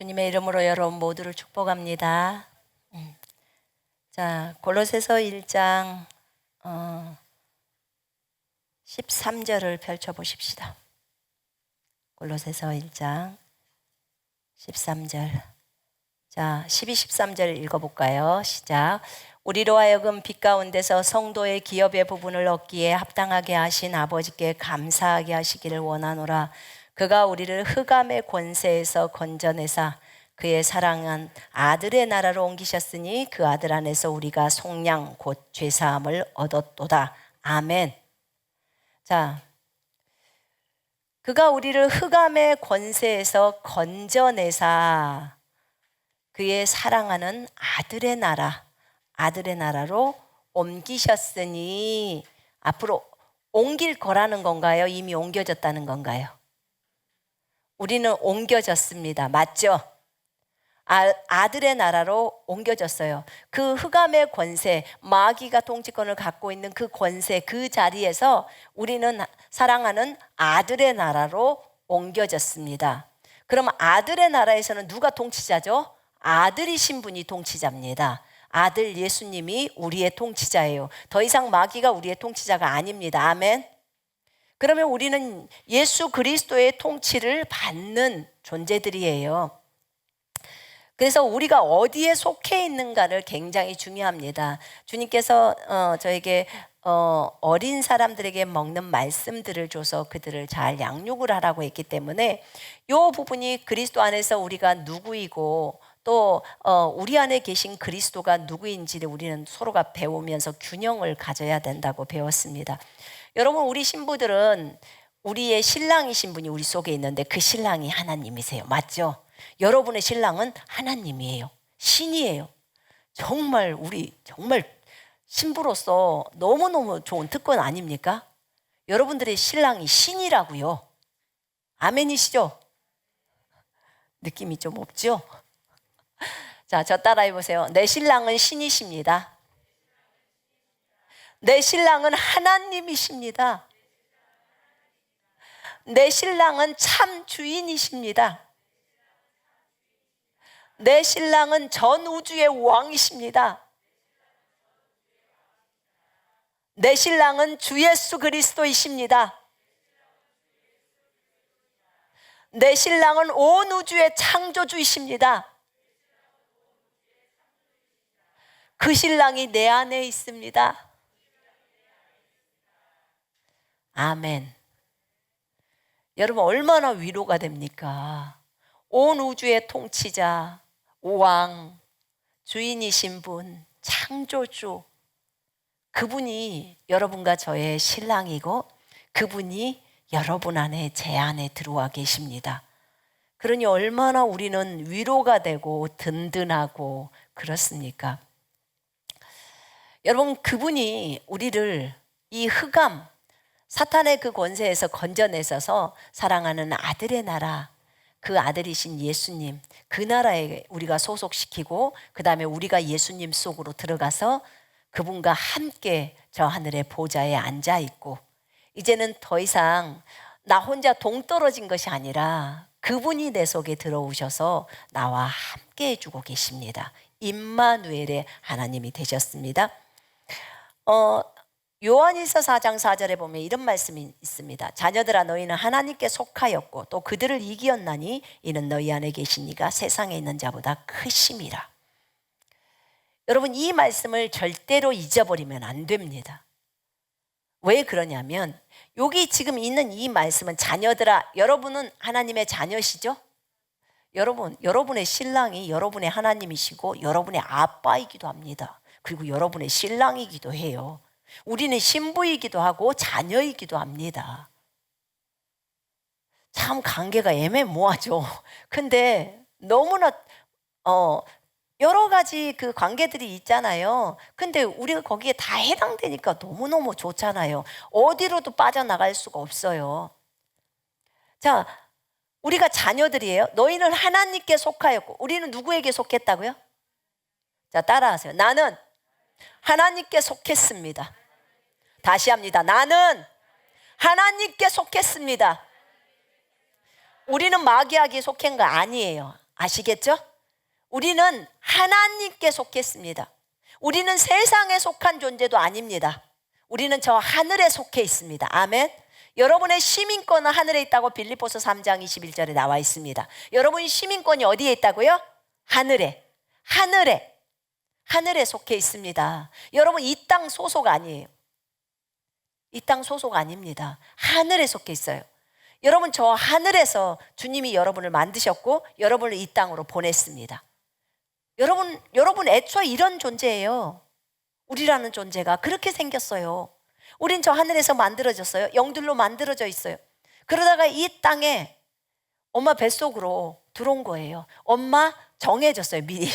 주님의 이름으로 여러분 모두를 축복합니다. 자, 골로새서 1장 13절을 펼쳐보십시다. 골로새서 1장 13절. 자, 12, 13절 읽어볼까요? 시작. 우리로 하여금 빛 가운데서 성도의 기업의 부분을 얻기에 합당하게 하신 아버지께 감사하게 하시기를 원하노라. 그가 우리를 흑암의 권세에서 건져내사 그의 사랑한 아들의 나라로 옮기셨으니 그 아들 안에서 우리가 속량 곧 죄사함을 얻었도다. 아멘. 자, 그가 우리를 흑암의 권세에서 건져내사 그의 사랑하는 아들의 나라로 옮기셨으니, 앞으로 옮길 거라는 건가요? 이미 옮겨졌다는 건가요? 우리는 옮겨졌습니다. 맞죠? 아들의 나라로 옮겨졌어요. 그 흑암의 권세, 마귀가 통치권을 갖고 있는 그 권세, 그 자리에서 우리는 사랑하는 아들의 나라로 옮겨졌습니다. 그럼 아들의 나라에서는 누가 통치자죠? 아들이신 분이 통치자입니다. 아들 예수님이 우리의 통치자예요. 더 이상 마귀가 우리의 통치자가 아닙니다. 아멘. 그러면 우리는 예수 그리스도의 통치를 받는 존재들이에요. 그래서 우리가 어디에 속해 있는가를 굉장히 중요합니다. 주님께서 저에게 어린 사람들에게 먹는 말씀들을 줘서 그들을 잘 양육을 하라고 했기 때문에 이 부분이 그리스도 안에서 우리가 누구이고 또 우리 안에 계신 그리스도가 누구인지를 우리는 서로가 배우면서 균형을 가져야 된다고 배웠습니다. 여러분, 우리 신부들은 우리의 신랑이신 분이 우리 속에 있는데 그 신랑이 하나님이세요. 맞죠? 여러분의 신랑은 하나님이에요. 신이에요. 정말 정말 신부로서 너무너무 좋은 특권 아닙니까? 여러분들의 신랑이 신이라고요. 아멘이시죠? 느낌이 좀 없죠? 자, 저 따라해 보세요. 내 신랑은 신이십니다. 내 신랑은 하나님이십니다. 내 신랑은 참 주인이십니다. 내 신랑은 전 우주의 왕이십니다. 내 신랑은 주 예수 그리스도이십니다. 내 신랑은 온 우주의 창조주이십니다. 그 신랑이 내 안에 있습니다. 아멘. 여러분, 얼마나 위로가 됩니까? 온 우주의 통치자, 왕, 주인이신 분, 창조주, 그분이 여러분과 저의 신랑이고 그분이 여러분 안에, 제 안에 들어와 계십니다. 그러니 얼마나 우리는 위로가 되고 든든하고 그렇습니까? 여러분, 그분이 우리를 이 흑암, 사탄의 그 권세에서 건져내셔서 사랑하는 아들의 나라, 그 아들이신 예수님, 그 나라에 우리가 소속시키고 그 다음에 우리가 예수님 속으로 들어가서 그분과 함께 저 하늘의 보좌에 앉아있고, 이제는 더 이상 나 혼자 동떨어진 것이 아니라 그분이 내 속에 들어오셔서 나와 함께 해주고 계십니다. 임마누엘의 하나님이 되셨습니다. 요한일서 4장 4절에 보면 이런 말씀이 있습니다. 자녀들아, 너희는 하나님께 속하였고 또 그들을 이기었나니 이는 너희 안에 계신 이가 세상에 있는 자보다 크심이라. 여러분, 이 말씀을 절대로 잊어버리면 안 됩니다. 왜 그러냐면 여기 지금 있는 이 말씀은, 자녀들아, 여러분은 하나님의 자녀시죠? 여러분의 신랑이 여러분의 하나님이시고 여러분의 아빠이기도 합니다. 그리고 여러분의 신랑이기도 해요. 우리는 신부이기도 하고 자녀이기도 합니다. 참 관계가 애매모호하죠. 근데 너무나 여러 가지 그 관계들이 있잖아요. 근데 우리가 거기에 다 해당되니까 너무너무 좋잖아요. 어디로도 빠져나갈 수가 없어요. 자, 우리가 자녀들이에요. 너희는 하나님께 속하였고, 우리는 누구에게 속했다고요? 자, 따라하세요. 나는 하나님께 속했습니다. 다시 합니다. 나는 하나님께 속했습니다. 우리는 마귀에게 속한 거 아니에요. 아시겠죠? 우리는 하나님께 속했습니다. 우리는 세상에 속한 존재도 아닙니다. 우리는 저 하늘에 속해 있습니다. 아멘. 여러분의 시민권은 하늘에 있다고 빌립보서 3장 21절에 나와 있습니다. 여러분의 시민권이 어디에 있다고요? 하늘에 속해 있습니다. 여러분 이 땅 소속 아니에요. 이 땅 소속 아닙니다. 하늘에 속해 있어요. 여러분 저 하늘에서 주님이 여러분을 만드셨고 여러분을 이 땅으로 보냈습니다. 여러분 애초에 이런 존재예요. 우리라는 존재가 그렇게 생겼어요. 우린 저 하늘에서 만들어졌어요. 영들로 만들어져 있어요. 그러다가 이 땅에 엄마 뱃속으로 들어온 거예요. 엄마 정해졌어요, 미리.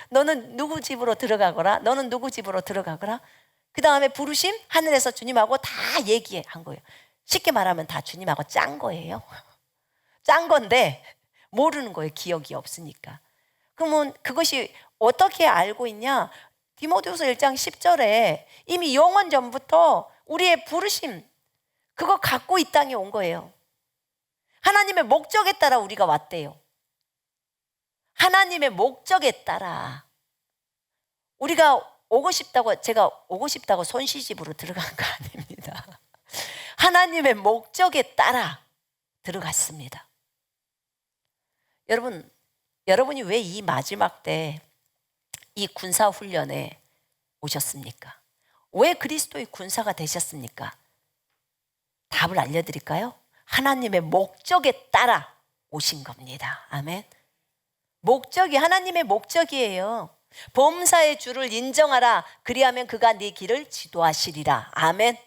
너는 누구 집으로 들어가거라. 너는 누구 집으로 들어가거라. 그 다음에 부르심 하늘에서 주님하고 다 얘기한 거예요. 쉽게 말하면 다 주님하고 짠 거예요. 짠 건데 모르는 거예요. 기억이 없으니까. 그러면 그것이 어떻게 알고 있냐? 디모데후서 1장 10절에 이미 영원 전부터 우리의 부르심 그거 갖고 이 땅에 온 거예요. 하나님의 목적에 따라 우리가 왔대요. 하나님의 목적에 따라 우리가 제가 오고 싶다고 손시집으로 들어간 거 아닙니다. 하나님의 목적에 따라 들어갔습니다. 여러분이 왜 이 마지막 때 이 군사 훈련에 오셨습니까? 왜 그리스도의 군사가 되셨습니까? 답을 알려드릴까요? 하나님의 목적에 따라 오신 겁니다. 아멘. 목적이 하나님의 목적이에요. 범사의 주를 인정하라. 그리하면 그가 네 길을 지도하시리라. 아멘.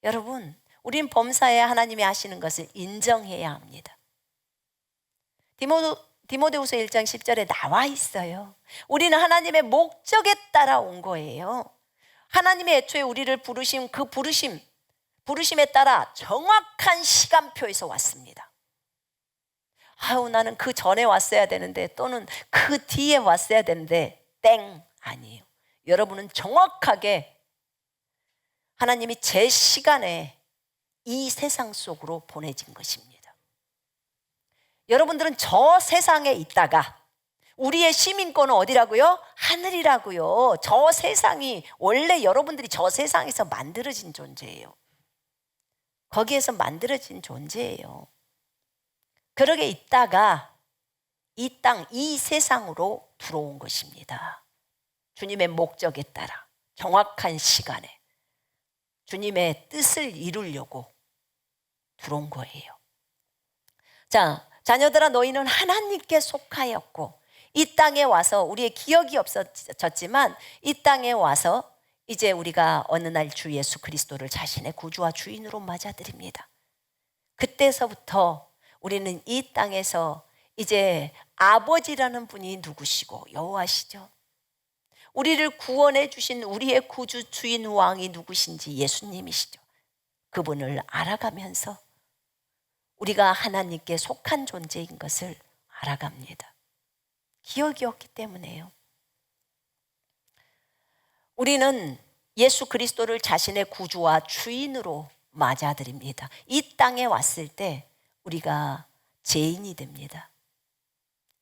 여러분, 우린 범사에 하나님이 하시는 것을 인정해야 합니다. 디모데후서 1장 10절에 나와 있어요. 우리는 하나님의 목적에 따라 온 거예요. 하나님의 애초에 우리를 부르심, 그 부르심에 따라 정확한 시간표에서 왔습니다. 나는 그 전에 왔어야 되는데 또는 그 뒤에 왔어야 되는데 땡 아니에요. 여러분은 정확하게 하나님이 제 시간에 이 세상 속으로 보내진 것입니다. 여러분들은 저 세상에 있다가 우리의 시민권은 어디라고요? 하늘이라고요. 저 세상이 원래 여러분들이 저 세상에서 만들어진 존재예요. 거기에서 만들어진 존재예요. 그러게 있다가 이 땅, 이 세상으로 들어온 것입니다. 주님의 목적에 따라 정확한 시간에 주님의 뜻을 이루려고 들어온 거예요. 자, 자녀들아 너희는 하나님께 속하였고 이 땅에 와서 우리의 기억이 없어졌지만 이 땅에 와서 이제 우리가 어느 날 주 예수 그리스도를 자신의 구주와 주인으로 맞아들입니다. 그때서부터 우리는 이 땅에서 이제 아버지라는 분이 누구시고 여호와시죠. 우리를 구원해 주신 우리의 구주 주인 왕이 누구신지 예수님이시죠. 그분을 알아가면서 우리가 하나님께 속한 존재인 것을 알아갑니다. 기억이 없기 때문에요. 우리는 예수 그리스도를 자신의 구주와 주인으로 맞아들입니다. 이 땅에 왔을 때 우리가 죄인이 됩니다.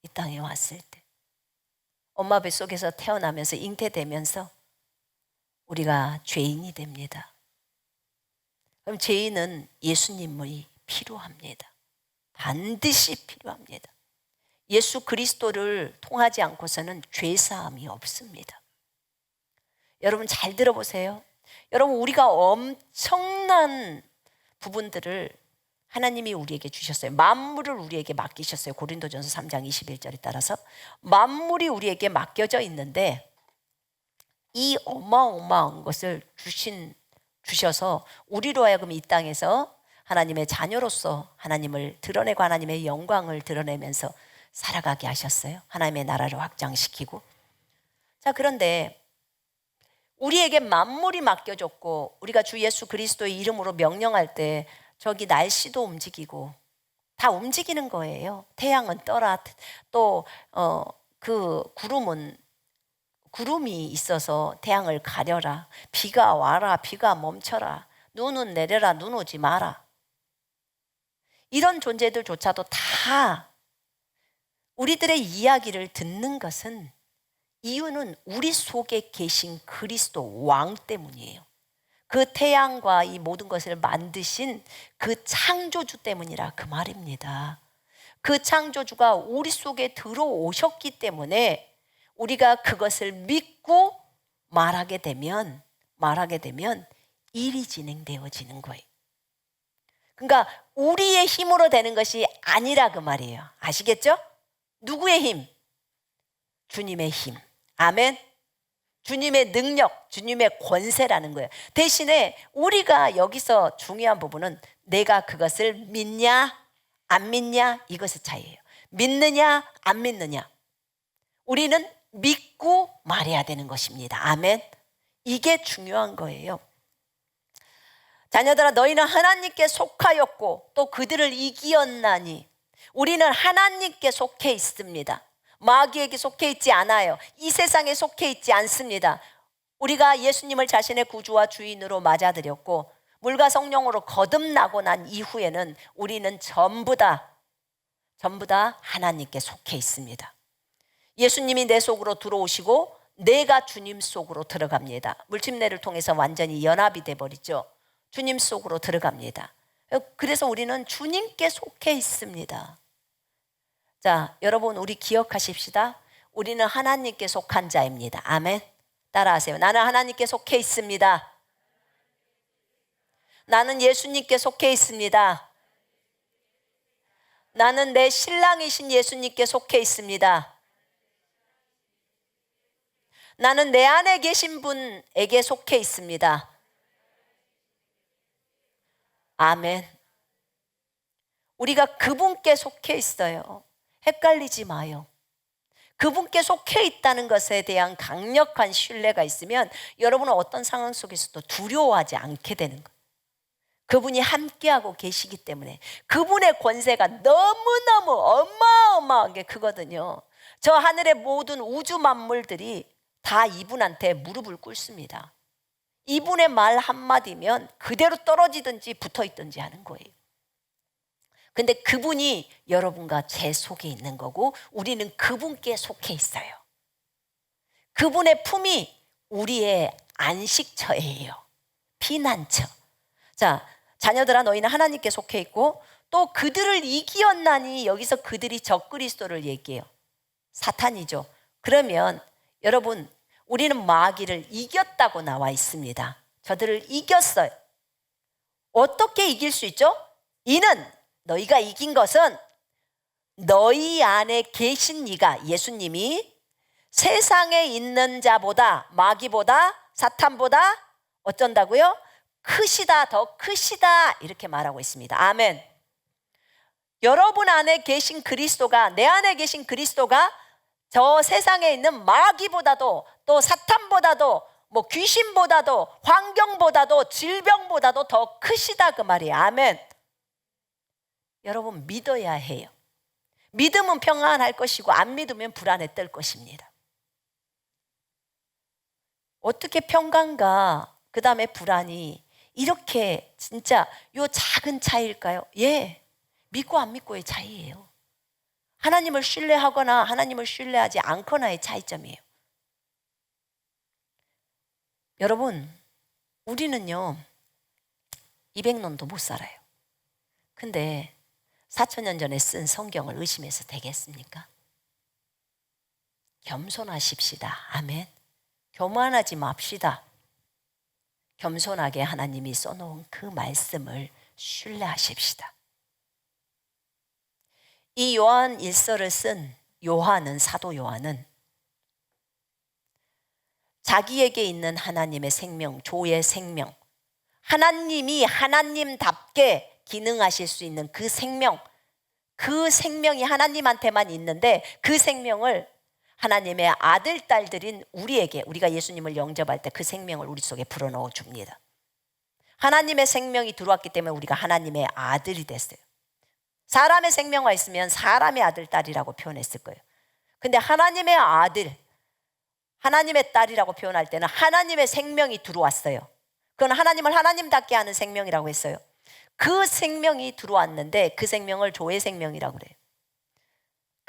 이 땅에 왔을 때 엄마 뱃속에서 태어나면서 잉태되면서 우리가 죄인이 됩니다. 그럼 죄인은 예수님이 필요합니다. 반드시 필요합니다. 예수 그리스도를 통하지 않고서는 죄사함이 없습니다. 여러분 잘 들어보세요. 여러분 우리가 엄청난 부분들을 하나님이 우리에게 주셨어요. 만물을 우리에게 맡기셨어요. 고린도전서 3장 21절에 따라서 만물이 우리에게 맡겨져 있는데 이 어마어마한 것을 주셔서 우리로 하여금 이 땅에서 하나님의 자녀로서 하나님을 드러내고 하나님의 영광을 드러내면서 살아가게 하셨어요. 하나님의 나라를 확장시키고. 자, 그런데 우리에게 만물이 맡겨졌고 우리가 주 예수 그리스도의 이름으로 명령할 때 저기 날씨도 움직이고 다 움직이는 거예요. 태양은 떠라. 또 그 구름이 있어서 태양을 가려라. 비가 와라. 비가 멈춰라. 눈은 내려라. 눈 오지 마라. 이런 존재들조차도 다 우리들의 이야기를 듣는 것은 이유는 우리 속에 계신 그리스도 왕 때문이에요. 그 태양과 이 모든 것을 만드신 그 창조주 때문이라 그 말입니다. 그 창조주가 우리 속에 들어오셨기 때문에 우리가 그것을 믿고 말하게 되면 일이 진행되어지는 거예요. 그러니까 우리의 힘으로 되는 것이 아니라 그 말이에요. 아시겠죠? 누구의 힘? 주님의 힘. 아멘. 주님의 능력, 주님의 권세라는 거예요. 대신에 우리가 여기서 중요한 부분은 내가 그것을 믿냐 안 믿냐 이것의 차이예요. 믿느냐 안 믿느냐. 우리는 믿고 말해야 되는 것입니다. 아멘. 이게 중요한 거예요. 자녀들아, 너희는 하나님께 속하였고 또 그들을 이기었나니. 우리는 하나님께 속해 있습니다. 마귀에게 속해 있지 않아요. 이 세상에 속해 있지 않습니다. 우리가 예수님을 자신의 구주와 주인으로 맞아들였고 물과 성령으로 거듭나고 난 이후에는 우리는 전부 다 하나님께 속해 있습니다. 예수님이 내 속으로 들어오시고 내가 주님 속으로 들어갑니다. 물침례를 통해서 완전히 연합이 돼버리죠. 주님 속으로 들어갑니다. 그래서 우리는 주님께 속해 있습니다. 자, 여러분, 우리 기억하십시다. 우리는 하나님께 속한 자입니다. 아멘. 따라하세요. 나는 하나님께 속해 있습니다. 나는 예수님께 속해 있습니다. 나는 내 신랑이신 예수님께 속해 있습니다. 나는 내 안에 계신 분에게 속해 있습니다. 아멘. 우리가 그분께 속해 있어요. 헷갈리지 마요. 그분께 속해 있다는 것에 대한 강력한 신뢰가 있으면 여러분은 어떤 상황 속에서도 두려워하지 않게 되는 거예요. 그분이 함께하고 계시기 때문에. 그분의 권세가 너무너무 어마어마한 게 크거든요. 저 하늘의 모든 우주 만물들이 다 이분한테 무릎을 꿇습니다. 이분의 말 한마디면 그대로 떨어지든지 붙어있든지 하는 거예요. 근데 그분이 여러분과 제 속에 있는 거고 우리는 그분께 속해 있어요. 그분의 품이 우리의 안식처예요. 피난처. 자, 자녀들아, 너희는 하나님께 속해 있고 또 그들을 이기었나니. 여기서 그들이 적그리스도를 얘기해요. 사탄이죠. 그러면 여러분, 우리는 마귀를 이겼다고 나와 있습니다. 저들을 이겼어요. 어떻게 이길 수 있죠? 이는, 너희가 이긴 것은 너희 안에 계신 이가, 예수님이 세상에 있는 자보다, 마귀보다, 사탄보다 어쩐다고요? 크시다, 더 크시다, 이렇게 말하고 있습니다. 아멘. 여러분 안에 계신 그리스도가, 내 안에 계신 그리스도가 저 세상에 있는 마귀보다도, 또 사탄보다도, 뭐 귀신보다도, 환경보다도, 질병보다도 더 크시다, 그 말이에요. 아멘. 여러분, 믿어야 해요. 믿으면 평안할 것이고 안 믿으면 불안에 떨 것입니다. 어떻게 평강과 그 다음에 불안이 이렇게 진짜 요 작은 차이일까요? 예, 믿고 안 믿고의 차이예요. 하나님을 신뢰하거나 하나님을 신뢰하지 않거나의 차이점이에요. 여러분, 우리는요 200년도 못 살아요. 근데 4,000년 전에 쓴 성경을 의심해서 되겠습니까? 겸손하십시다. 아멘. 교만하지 맙시다. 겸손하게 하나님이 써놓은 그 말씀을 신뢰하십시다. 이 요한 1서를 쓴 요한은, 사도 요한은 자기에게 있는 하나님의 생명, 조의 생명, 하나님이 하나님답게 기능하실 수 있는 그 생명이 하나님한테만 있는데 그 생명을 하나님의 아들, 딸들인 우리에게, 우리가 예수님을 영접할 때 그 생명을 우리 속에 불어넣어 줍니다. 하나님의 생명이 들어왔기 때문에 우리가 하나님의 아들이 됐어요. 사람의 생명과 있으면 사람의 아들, 딸이라고 표현했을 거예요. 근데 하나님의 아들, 하나님의 딸이라고 표현할 때는 하나님의 생명이 들어왔어요. 그건 하나님을 하나님답게 하는 생명이라고 했어요. 그 생명이 들어왔는데 그 생명을 조의 생명이라고 그래요.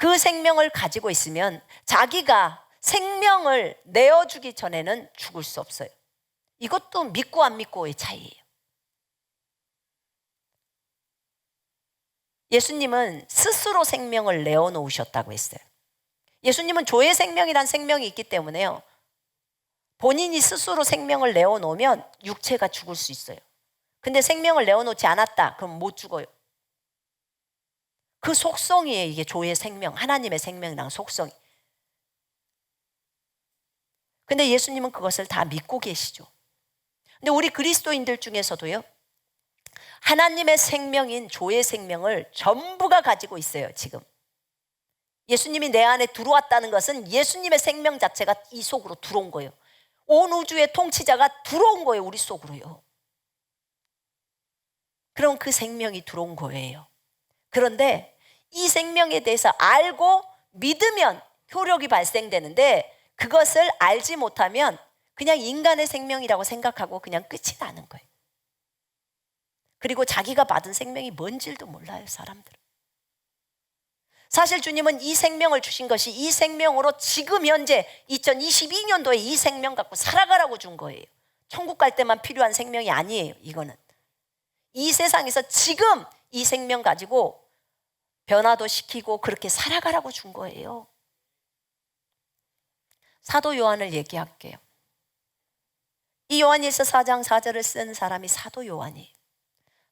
그 생명을 가지고 있으면 자기가 생명을 내어주기 전에는 죽을 수 없어요. 이것도 믿고 안 믿고의 차이예요. 예수님은 스스로 생명을 내어놓으셨다고 했어요. 예수님은 조의 생명이란 생명이 있기 때문에요. 본인이 스스로 생명을 내어놓으면 육체가 죽을 수 있어요. 근데 생명을 내어놓지 않았다. 그럼 못 죽어요. 그 속성이에요. 이게 조의 생명, 하나님의 생명이랑 속성이. 근데 예수님은 그것을 다 믿고 계시죠. 근데 우리 그리스도인들 중에서도요, 하나님의 생명인 조의 생명을 전부가 가지고 있어요. 지금 예수님이 내 안에 들어왔다는 것은 예수님의 생명 자체가 이 속으로 들어온 거예요. 온 우주의 통치자가 들어온 거예요. 우리 속으로요. 그럼 그 생명이 들어온 거예요. 그런데 이 생명에 대해서 알고 믿으면 효력이 발생되는데, 그것을 알지 못하면 그냥 인간의 생명이라고 생각하고 그냥 끝이 나는 거예요. 그리고 자기가 받은 생명이 뭔지도 몰라요, 사람들은. 사실 주님은 이 생명을 주신 것이 이 생명으로 지금 현재 2022년도에 이 생명 갖고 살아가라고 준 거예요. 천국 갈 때만 필요한 생명이 아니에요. 이거는 이 세상에서 지금 이 생명 가지고 변화도 시키고 그렇게 살아가라고 준 거예요. 사도 요한을 얘기할게요. 이 요한일서 4장 4절을 쓴 사람이 사도 요한이에요.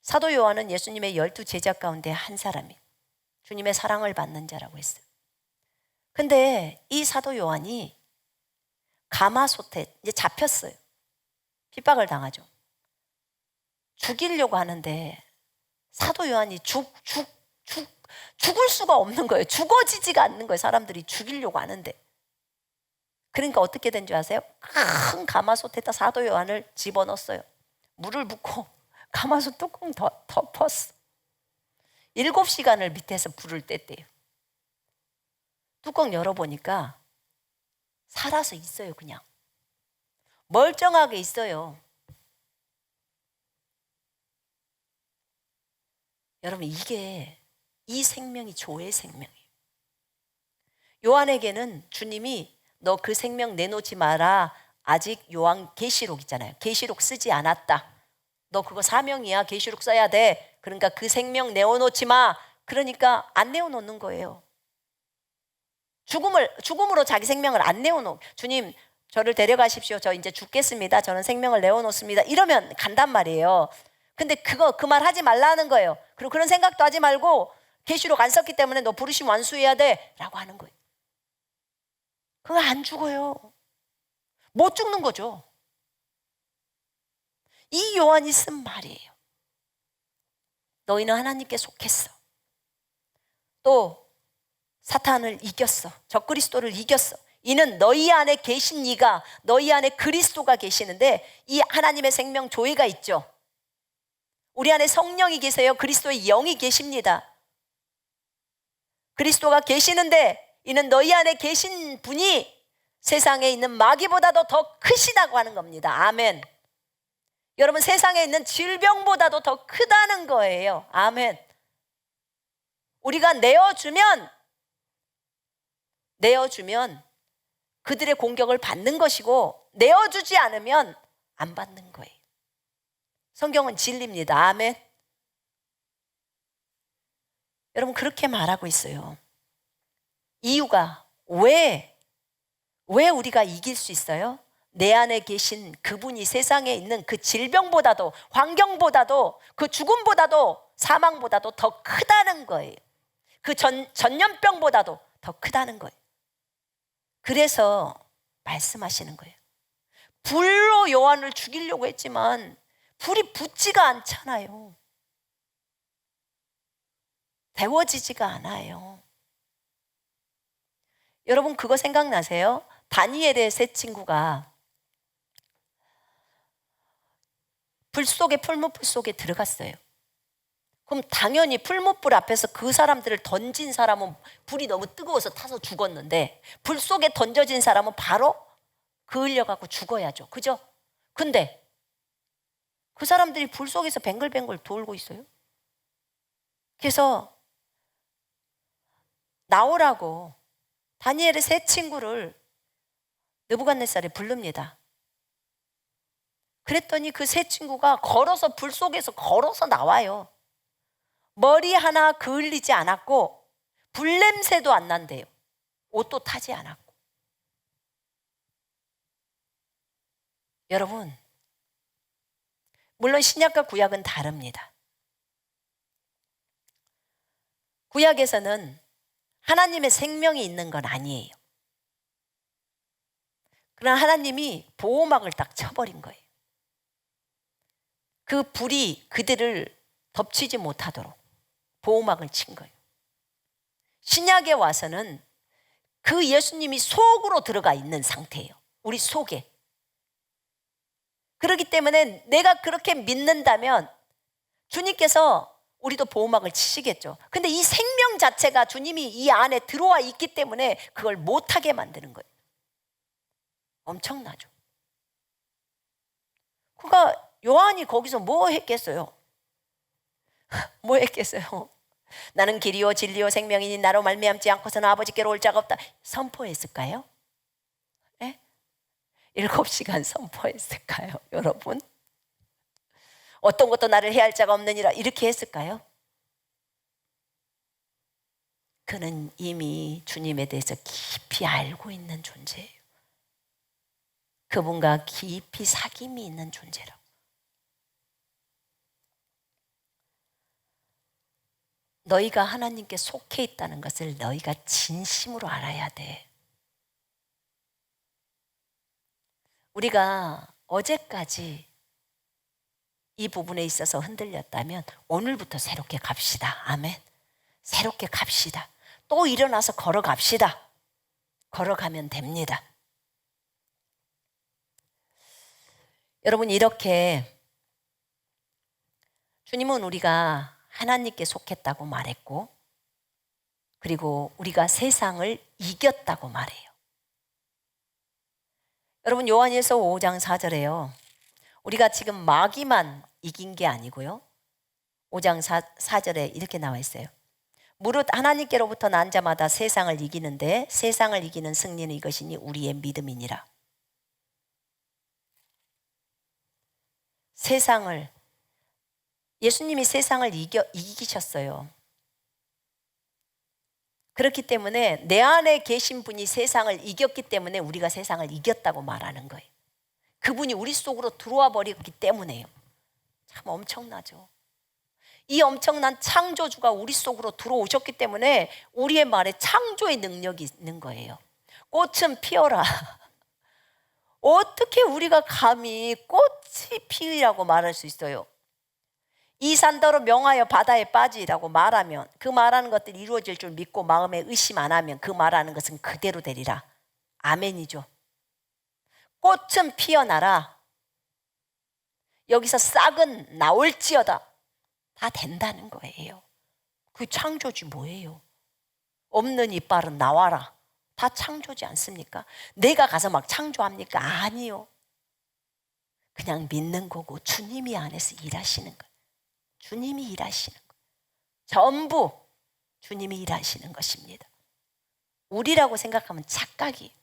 사도 요한은 예수님의 12 제자 가운데 한 사람이에요. 주님의 사랑을 받는 자라고 했어요. 근데 이 사도 요한이 가마솥에 이제 잡혔어요. 핍박을 당하죠. 죽이려고 하는데 사도 요한이 죽을 수가 없는 거예요. 죽어지지가 않는 거예요. 사람들이 죽이려고 하는데. 그러니까 어떻게 된 줄 아세요? 큰 가마솥에다 사도 요한을 집어넣었어요. 물을 붓고 가마솥 뚜껑 덮었어. 7시간을 밑에서 불을 뗐대요. 뚜껑 열어보니까 살아서 있어요. 그냥 멀쩡하게 있어요. 여러분, 이게 이 생명이 조의 생명이에요. 요한에게는 주님이 너 그 생명 내놓지 마라. 아직 요한계시록 있잖아요. 계시록 쓰지 않았다. 너 그거 사명이야. 계시록 써야 돼. 그러니까 그 생명 내어놓지 마. 그러니까 안 내어놓는 거예요. 죽음으로 자기 생명을 안 내어놓. 주님, 저를 데려가십시오. 저 이제 죽겠습니다. 저는 생명을 내어놓습니다. 이러면 간단 말이에요. 근데 그 말 하지 말라는 거예요. 그리고 그런 생각도 하지 말고 계시록 안 썼기 때문에 너 부르심 완수해야 돼 라고 하는 거예요. 그거 안 죽어요. 못 죽는 거죠. 이 요한이 쓴 말이에요. 너희는 하나님께 속했어. 또 사탄을 이겼어. 적그리스도를 이겼어. 이는 너희 안에 계신 이가, 너희 안에 그리스도가 계시는데 이 하나님의 생명 조회가 있죠. 우리 안에 성령이 계세요. 그리스도의 영이 계십니다. 그리스도가 계시는데 이는 너희 안에 계신 분이 세상에 있는 마귀보다도 더 크시다고 하는 겁니다. 아멘. 여러분, 세상에 있는 질병보다도 더 크다는 거예요. 아멘. 우리가 내어주면 그들의 공격을 받는 것이고, 내어주지 않으면 안 받는 거예요. 성경은 진리입니다. 아멘. 여러분, 그렇게 말하고 있어요. 이유가 왜 우리가 이길 수 있어요? 내 안에 계신 그분이 세상에 있는 그 질병보다도, 환경보다도, 그 죽음보다도, 사망보다도 더 크다는 거예요. 그 전염병보다도 더 크다는 거예요. 그래서 말씀하시는 거예요. 불로 요한을 죽이려고 했지만 불이 붙지가 않잖아요. 데워지지가 않아요. 여러분, 그거 생각나세요? 다니엘의 세 친구가 풀무불 속에 들어갔어요. 그럼 당연히 풀무불 앞에서 그 사람들을 던진 사람은 불이 너무 뜨거워서 타서 죽었는데, 불 속에 던져진 사람은 바로 그을려가고 죽어야죠. 그죠? 근데 그 사람들이 불 속에서 뱅글뱅글 돌고 있어요. 그래서 나오라고 다니엘의 세 친구를 느부갓네살이 부릅니다. 그랬더니 그 세 친구가 걸어서 불 속에서 걸어서 나와요. 머리 하나 그을리지 않았고 불냄새도 안 난대요. 옷도 타지 않았고. 여러분, 물론 신약과 구약은 다릅니다. 구약에서는 하나님의 생명이 있는 건 아니에요. 그러나 하나님이 보호막을 딱 쳐버린 거예요. 그 불이 그들을 덮치지 못하도록 보호막을 친 거예요. 신약에 와서는 그 예수님이 속으로 들어가 있는 상태예요. 우리 속에. 그렇기 때문에 내가 그렇게 믿는다면 주님께서 우리도 보호막을 치시겠죠. 근데 이 생명 자체가 주님이 이 안에 들어와 있기 때문에 그걸 못하게 만드는 거예요. 엄청나죠. 그러니까 요한이 거기서 뭐 했겠어요? 뭐 했겠어요? 나는 길이요 진리요 생명이니 나로 말미암지 않고서는 아버지께로 올 자가 없다. 선포했을까요? 네? 7시간 선포했을까요? 여러분? 어떤 것도 나를 해할 자가 없느니라 이렇게 했을까요? 그는 이미 주님에 대해서 깊이 알고 있는 존재예요. 그분과 깊이 사귐이 있는 존재라고. 너희가 하나님께 속해 있다는 것을 너희가 진심으로 알아야 돼. 우리가 어제까지 이 부분에 있어서 흔들렸다면 오늘부터 새롭게 갑시다. 아멘. 새롭게 갑시다. 또 일어나서 걸어갑시다. 걸어가면 됩니다. 여러분, 이렇게 주님은 우리가 하나님께 속했다고 말했고, 그리고 우리가 세상을 이겼다고 말해요. 여러분, 요한일서 5장 4절에요. 우리가 지금 마귀만 이긴 게 아니고요. 5장 4절에 이렇게 나와 있어요. 무릇 하나님께로부터 난 자마다 세상을 이기는데 세상을 이기는 승리는 이것이니 우리의 믿음이니라. 세상을, 예수님이 세상을 이기셨어요. 그렇기 때문에 내 안에 계신 분이 세상을 이겼기 때문에 우리가 세상을 이겼다고 말하는 거예요. 그분이 우리 속으로 들어와 버렸기 때문에요. 참 엄청나죠. 이 엄청난 창조주가 우리 속으로 들어오셨기 때문에 우리의 말에 창조의 능력이 있는 거예요. 꽃은 피어라. 어떻게 우리가 감히 꽃이 피으라고 말할 수 있어요? 이 산더러 명하여 바다에 빠지라고 말하면 그 말하는 것들이 이루어질 줄 믿고 마음에 의심 안 하면 그 말하는 것은 그대로 되리라. 아멘이죠. 꽃은 피어나라. 여기서 싹은 나올지어다. 다 된다는 거예요. 그 창조주 뭐예요? 없는 이빨은 나와라. 다 창조지 않습니까? 내가 가서 막 창조합니까? 아니요. 그냥 믿는 거고 주님이 안에서 일하시는 거예요. 주님이 일하시는 거예요. 전부 주님이 일하시는 것입니다. 우리라고 생각하면 착각이.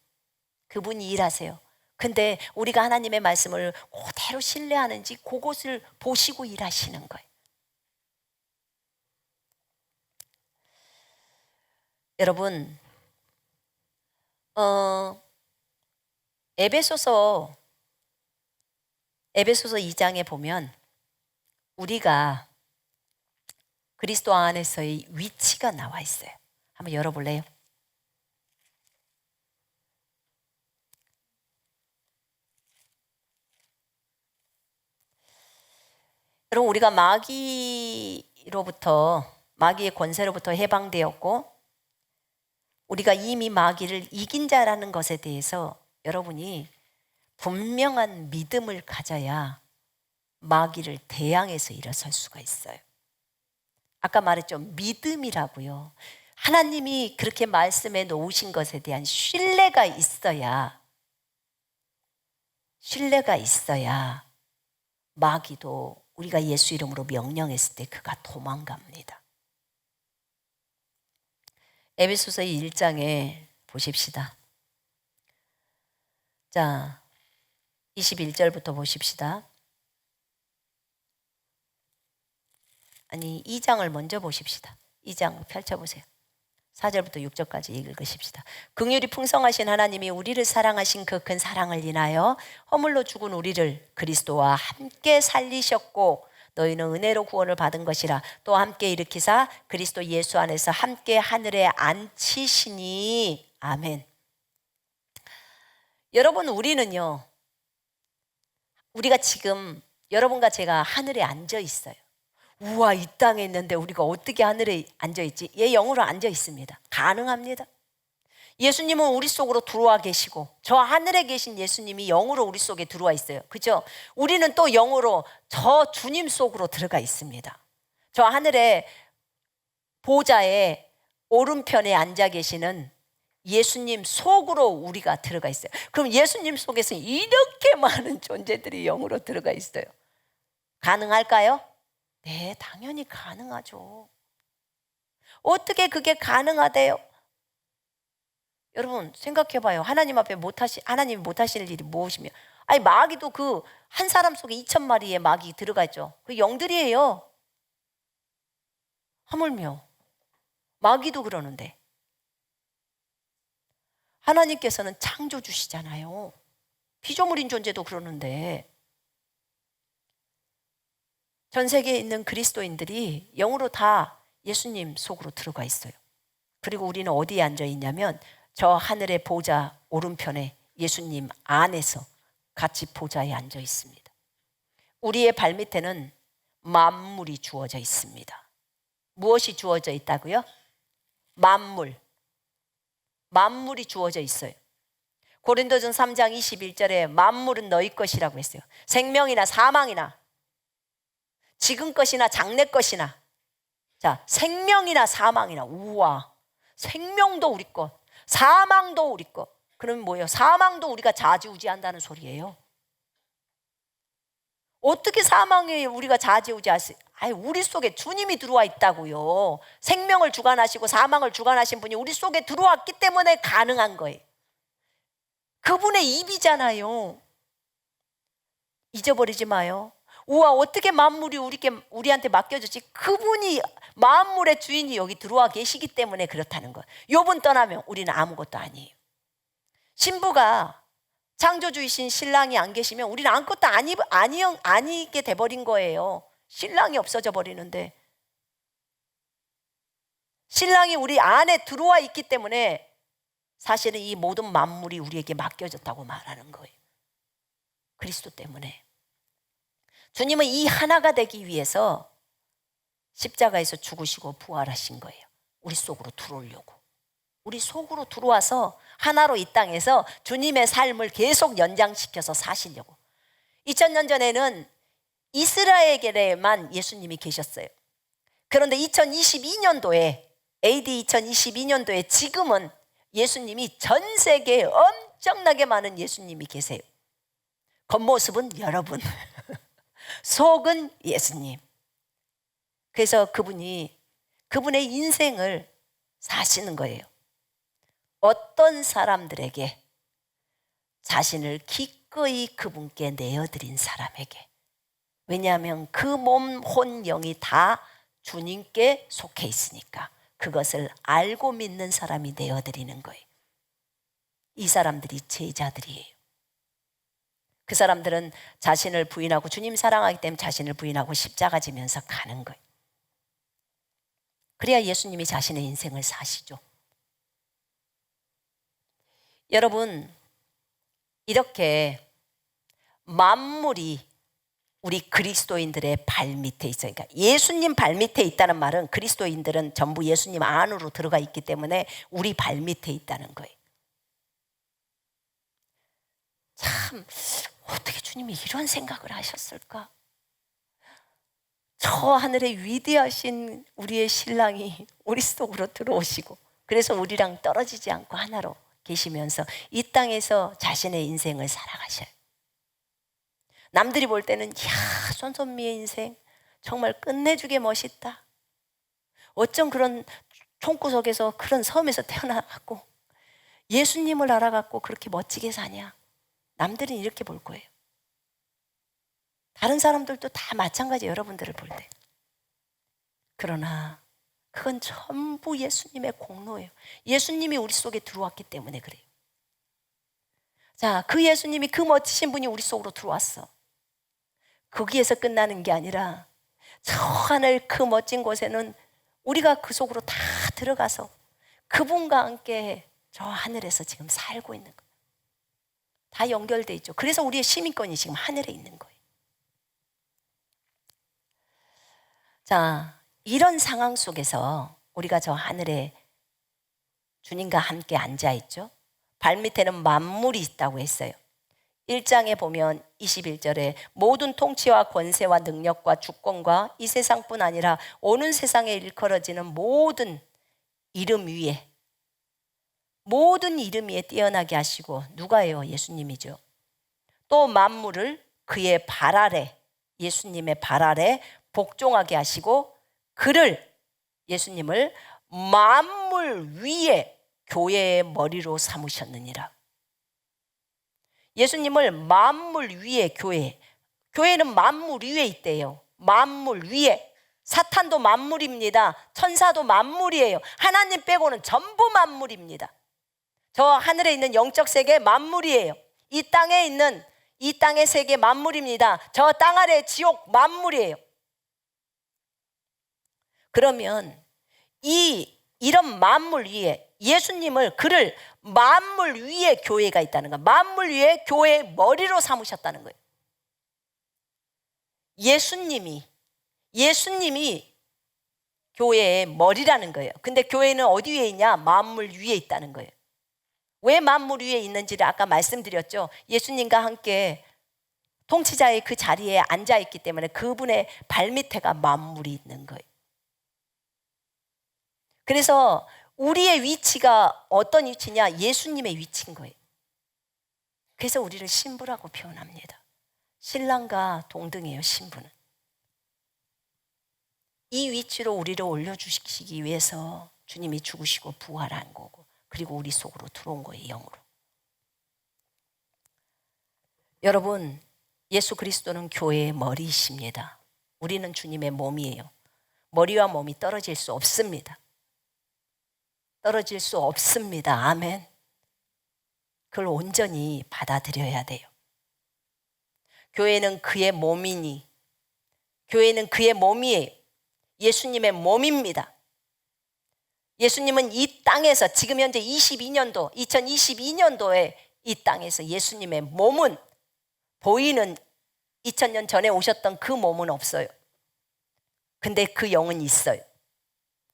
그분이 일하세요. 근데 우리가 하나님의 말씀을 그대로 신뢰하는지 그것을 보시고 일하시는 거예요. 여러분, 에베소서 2장에 보면 우리가 그리스도 안에서의 위치가 나와 있어요. 한번 열어볼래요? 여러분, 우리가 마귀의 권세로부터 해방되었고 우리가 이미 마귀를 이긴 자라는 것에 대해서 여러분이 분명한 믿음을 가져야 마귀를 대항해서 일어설 수가 있어요. 아까 말했죠. 믿음이라고요. 하나님이 그렇게 말씀해 놓으신 것에 대한 신뢰가 있어야 마귀도 우리가 예수 이름으로 명령했을 때 그가 도망갑니다. 에베소서 1장에 보십시다. 자, 21절부터 보십시다. 아니, 2장을 먼저 보십시다. 2장 펼쳐보세요. 4절부터 6절까지 읽으십시다. 긍휼이 풍성하신 하나님이 우리를 사랑하신 그 큰 사랑을 인하여 허물로 죽은 우리를 그리스도와 함께 살리셨고 너희는 은혜로 구원을 받은 것이라. 또 함께 일으키사 그리스도 예수 안에서 함께 하늘에 앉히시니. 아멘. 여러분, 우리는요, 우리가 지금 여러분과 제가 하늘에 앉아 있어요. 우와, 이 땅에 있는데 우리가 어떻게 하늘에 앉아 있지? 예, 영으로 앉아 있습니다. 가능합니다. 예수님은 우리 속으로 들어와 계시고 저 하늘에 계신 예수님이 영으로 우리 속에 들어와 있어요. 그죠? 우리는 또 영으로 저 주님 속으로 들어가 있습니다. 저 하늘에 보좌의 오른편에 앉아 계시는 예수님 속으로 우리가 들어가 있어요. 그럼 예수님 속에서 이렇게 많은 존재들이 영으로 들어가 있어요. 가능할까요? 네, 당연히 가능하죠. 어떻게 그게 가능하대요? 여러분 생각해봐요. 하나님이 못하실 일이 무엇이며? 아니, 마귀도 그 한 사람 속에 2,000마리의 마귀 들어가 있죠. 그 영들이에요. 하물며 마귀도 그러는데 하나님께서는 창조주시잖아요. 피조물인 존재도 그러는데 전 세계에 있는 그리스도인들이 영으로 다 예수님 속으로 들어가 있어요. 그리고 우리는 어디에 앉아 있냐면 저 하늘의 보좌 오른편에 예수님 안에서 같이 보좌에 앉아 있습니다. 우리의 발밑에는 만물이 주어져 있습니다. 무엇이 주어져 있다고요? 만물이 주어져 있어요. 고린도전서 3장 21절에 만물은 너희 것이라고 했어요. 생명이나 사망이나 지금 것이나 장래 것이나. 자, 생명이나 사망이나. 우와, 생명도 우리 것, 사망도 우리 것. 그러면 뭐예요? 사망도 우리가 좌지우지한다는 소리예요. 어떻게 사망에 우리가 좌지우지하세요? 아니, 우리 속에 주님이 들어와 있다고요. 생명을 주관하시고 사망을 주관하신 분이 우리 속에 들어왔기 때문에 가능한 거예요. 그분의 입이잖아요. 잊어버리지 마요. 우와, 어떻게 만물이 우리한테 맡겨졌지? 그분이 만물의 주인이 여기 들어와 계시기 때문에 그렇다는 거예요. 요분 떠나면 우리는 아무것도 아니에요. 신부가 창조주이신 신랑이 안 계시면 우리는 아무것도 아니게 돼버린 거예요. 신랑이 없어져 버리는데 신랑이 우리 안에 들어와 있기 때문에 사실은 이 모든 만물이 우리에게 맡겨졌다고 말하는 거예요. 그리스도 때문에. 주님은 이 하나가 되기 위해서 십자가에서 죽으시고 부활하신 거예요. 우리 속으로 들어오려고. 우리 속으로 들어와서 하나로 이 땅에서 주님의 삶을 계속 연장시켜서 사시려고. 2000년 전에는 이스라엘에만 예수님이 계셨어요. 그런데 2022년도에 AD 2022년도에 지금은 예수님이 전 세계에 엄청나게 많은 예수님이 계세요. 겉모습은 여러분, 속은 예수님. 그래서 그분의 인생을 사시는 거예요. 어떤 사람들에게? 자신을 기꺼이 그분께 내어드린 사람에게. 왜냐하면 그 몸, 혼, 영이 다 주님께 속해 있으니까 그것을 알고 믿는 사람이 내어드리는 거예요. 이 사람들이 제자들이에요. 그 사람들은 자신을 부인하고 주님 사랑하기 때문에 자신을 부인하고 십자가 지면서 가는 거예요. 그래야 예수님이 자신의 인생을 사시죠. 여러분, 이렇게 만물이 우리 그리스도인들의 발밑에 있어요. 그러니까 예수님 발밑에 있다는 말은 그리스도인들은 전부 예수님 안으로 들어가 있기 때문에 우리 발밑에 있다는 거예요. 참, 어떻게 주님이 이런 생각을 하셨을까? 저 하늘에 위대하신 우리의 신랑이 우리 속으로 들어오시고 그래서 우리랑 떨어지지 않고 하나로 계시면서 이 땅에서 자신의 인생을 살아가셔요. 남들이 볼 때는 이야, 손선미의 인생 정말 끝내주게 멋있다. 어쩜 그런 총구석에서 그런 섬에서 태어나갖고 예수님을 알아갖고 그렇게 멋지게 사냐? 남들은 이렇게 볼 거예요. 다른 사람들도 다 마찬가지, 여러분들을 볼 때. 그러나 그건 전부 예수님의 공로예요. 예수님이 우리 속에 들어왔기 때문에 그래요. 자, 그 예수님이, 그 멋지신 분이 우리 속으로 들어왔어. 거기에서 끝나는 게 아니라 저 하늘 그 멋진 곳에는 우리가 그 속으로 다 들어가서 그분과 함께 저 하늘에서 지금 살고 있는 거예요. 다 연결돼 있죠. 그래서 우리의 시민권이 지금 하늘에 있는 거예요. 자, 이런 상황 속에서 우리가 저 하늘에 주님과 함께 앉아 있죠. 발밑에는 만물이 있다고 했어요. 1장에 보면 21절에 모든 통치와 권세와 능력과 주권과 이 세상뿐 아니라 오는 세상에 일컬어지는 모든 이름 위에 뛰어나게 하시고, 누가요? 예수님이죠. 또 만물을 그의 발 아래, 예수님의 발 아래 복종하게 하시고 그를, 예수님을 만물 위에 교회의 머리로 삼으셨느니라. 예수님을 만물 위에, 교회는 만물 위에 있대요. 만물 위에. 사탄도 만물입니다. 천사도 만물이에요. 하나님 빼고는 전부 만물입니다. 저 하늘에 있는 영적 세계 만물이에요. 이 땅의 세계 만물입니다. 저 땅 아래 지옥 만물이에요. 그러면 이런 만물 위에 예수님을, 그를 만물 위에 교회가 있다는 거예요. 만물 위에 교회의 머리로 삼으셨다는 거예요. 예수님이 교회의 머리라는 거예요. 근데 교회는 어디 위에 있냐? 만물 위에 있다는 거예요. 왜 만물 위에 있는지를 아까 말씀드렸죠. 예수님과 함께 통치자의 그 자리에 앉아있기 때문에 그분의 발밑에가 만물이 있는 거예요. 그래서 우리의 위치가 어떤 위치냐? 예수님의 위치인 거예요. 그래서 우리를 신부라고 표현합니다. 신랑과 동등해요, 신부는. 이 위치로 우리를 올려주시기 위해서 주님이 죽으시고 부활한 거고, 그리고 우리 속으로 들어온 거예요, 영으로. 여러분, 예수 그리스도는 교회의 머리이십니다. 우리는 주님의 몸이에요. 머리와 몸이 떨어질 수 없습니다. 떨어질 수 없습니다. 아멘. 그걸 온전히 받아들여야 돼요. 교회는 그의 몸이니, 교회는 그의 몸이에요. 예수님의 몸입니다. 예수님은 이 땅에서, 지금 현재 2022년도에 이 땅에서 예수님의 몸은, 보이는 2000년 전에 오셨던 그 몸은 없어요. 근데 그 영은 있어요.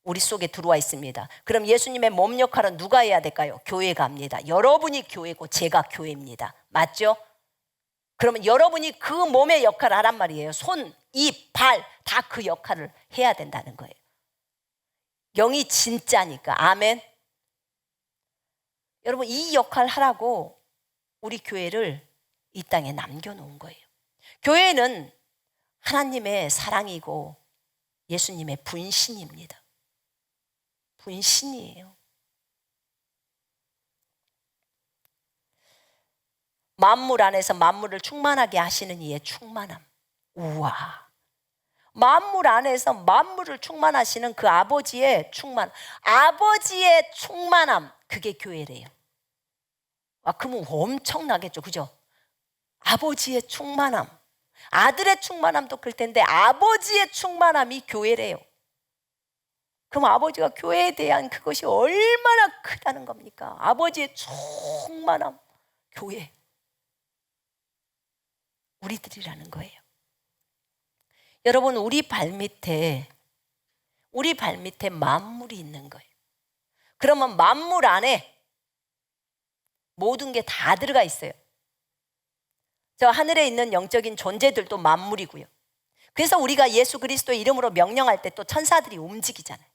우리 속에 들어와 있습니다. 그럼 예수님의 몸 역할은 누가 해야 될까요? 교회가 합니다. 여러분이 교회고 제가 교회입니다. 맞죠? 그러면 여러분이 그 몸의 역할을 하란 말이에요. 손, 입, 발 다 그 역할을 해야 된다는 거예요. 영이 진짜니까. 아멘. 여러분, 이 역할 하라고 우리 교회를 이 땅에 남겨놓은 거예요. 교회는 하나님의 사랑이고 예수님의 분신입니다. 분신이에요. 만물 안에서 만물을 충만하게 하시는 이의 충만함. 우와. 만물 안에서 만물을 충만하시는 그 아버지의 충만함, 그게 교회래요. 그러면 엄청나겠죠, 그죠? 아버지의 충만함, 아들의 충만함도 클 텐데 아버지의 충만함이 교회래요. 그럼 아버지가 교회에 대한 그것이 얼마나 크다는 겁니까? 아버지의 충만함, 교회, 우리들이라는 거예요. 여러분, 우리 발밑에 만물이 있는 거예요. 그러면 만물 안에 모든 게 다 들어가 있어요. 저 하늘에 있는 영적인 존재들도 만물이고요. 그래서 우리가 예수 그리스도의 이름으로 명령할 때 또 천사들이 움직이잖아요.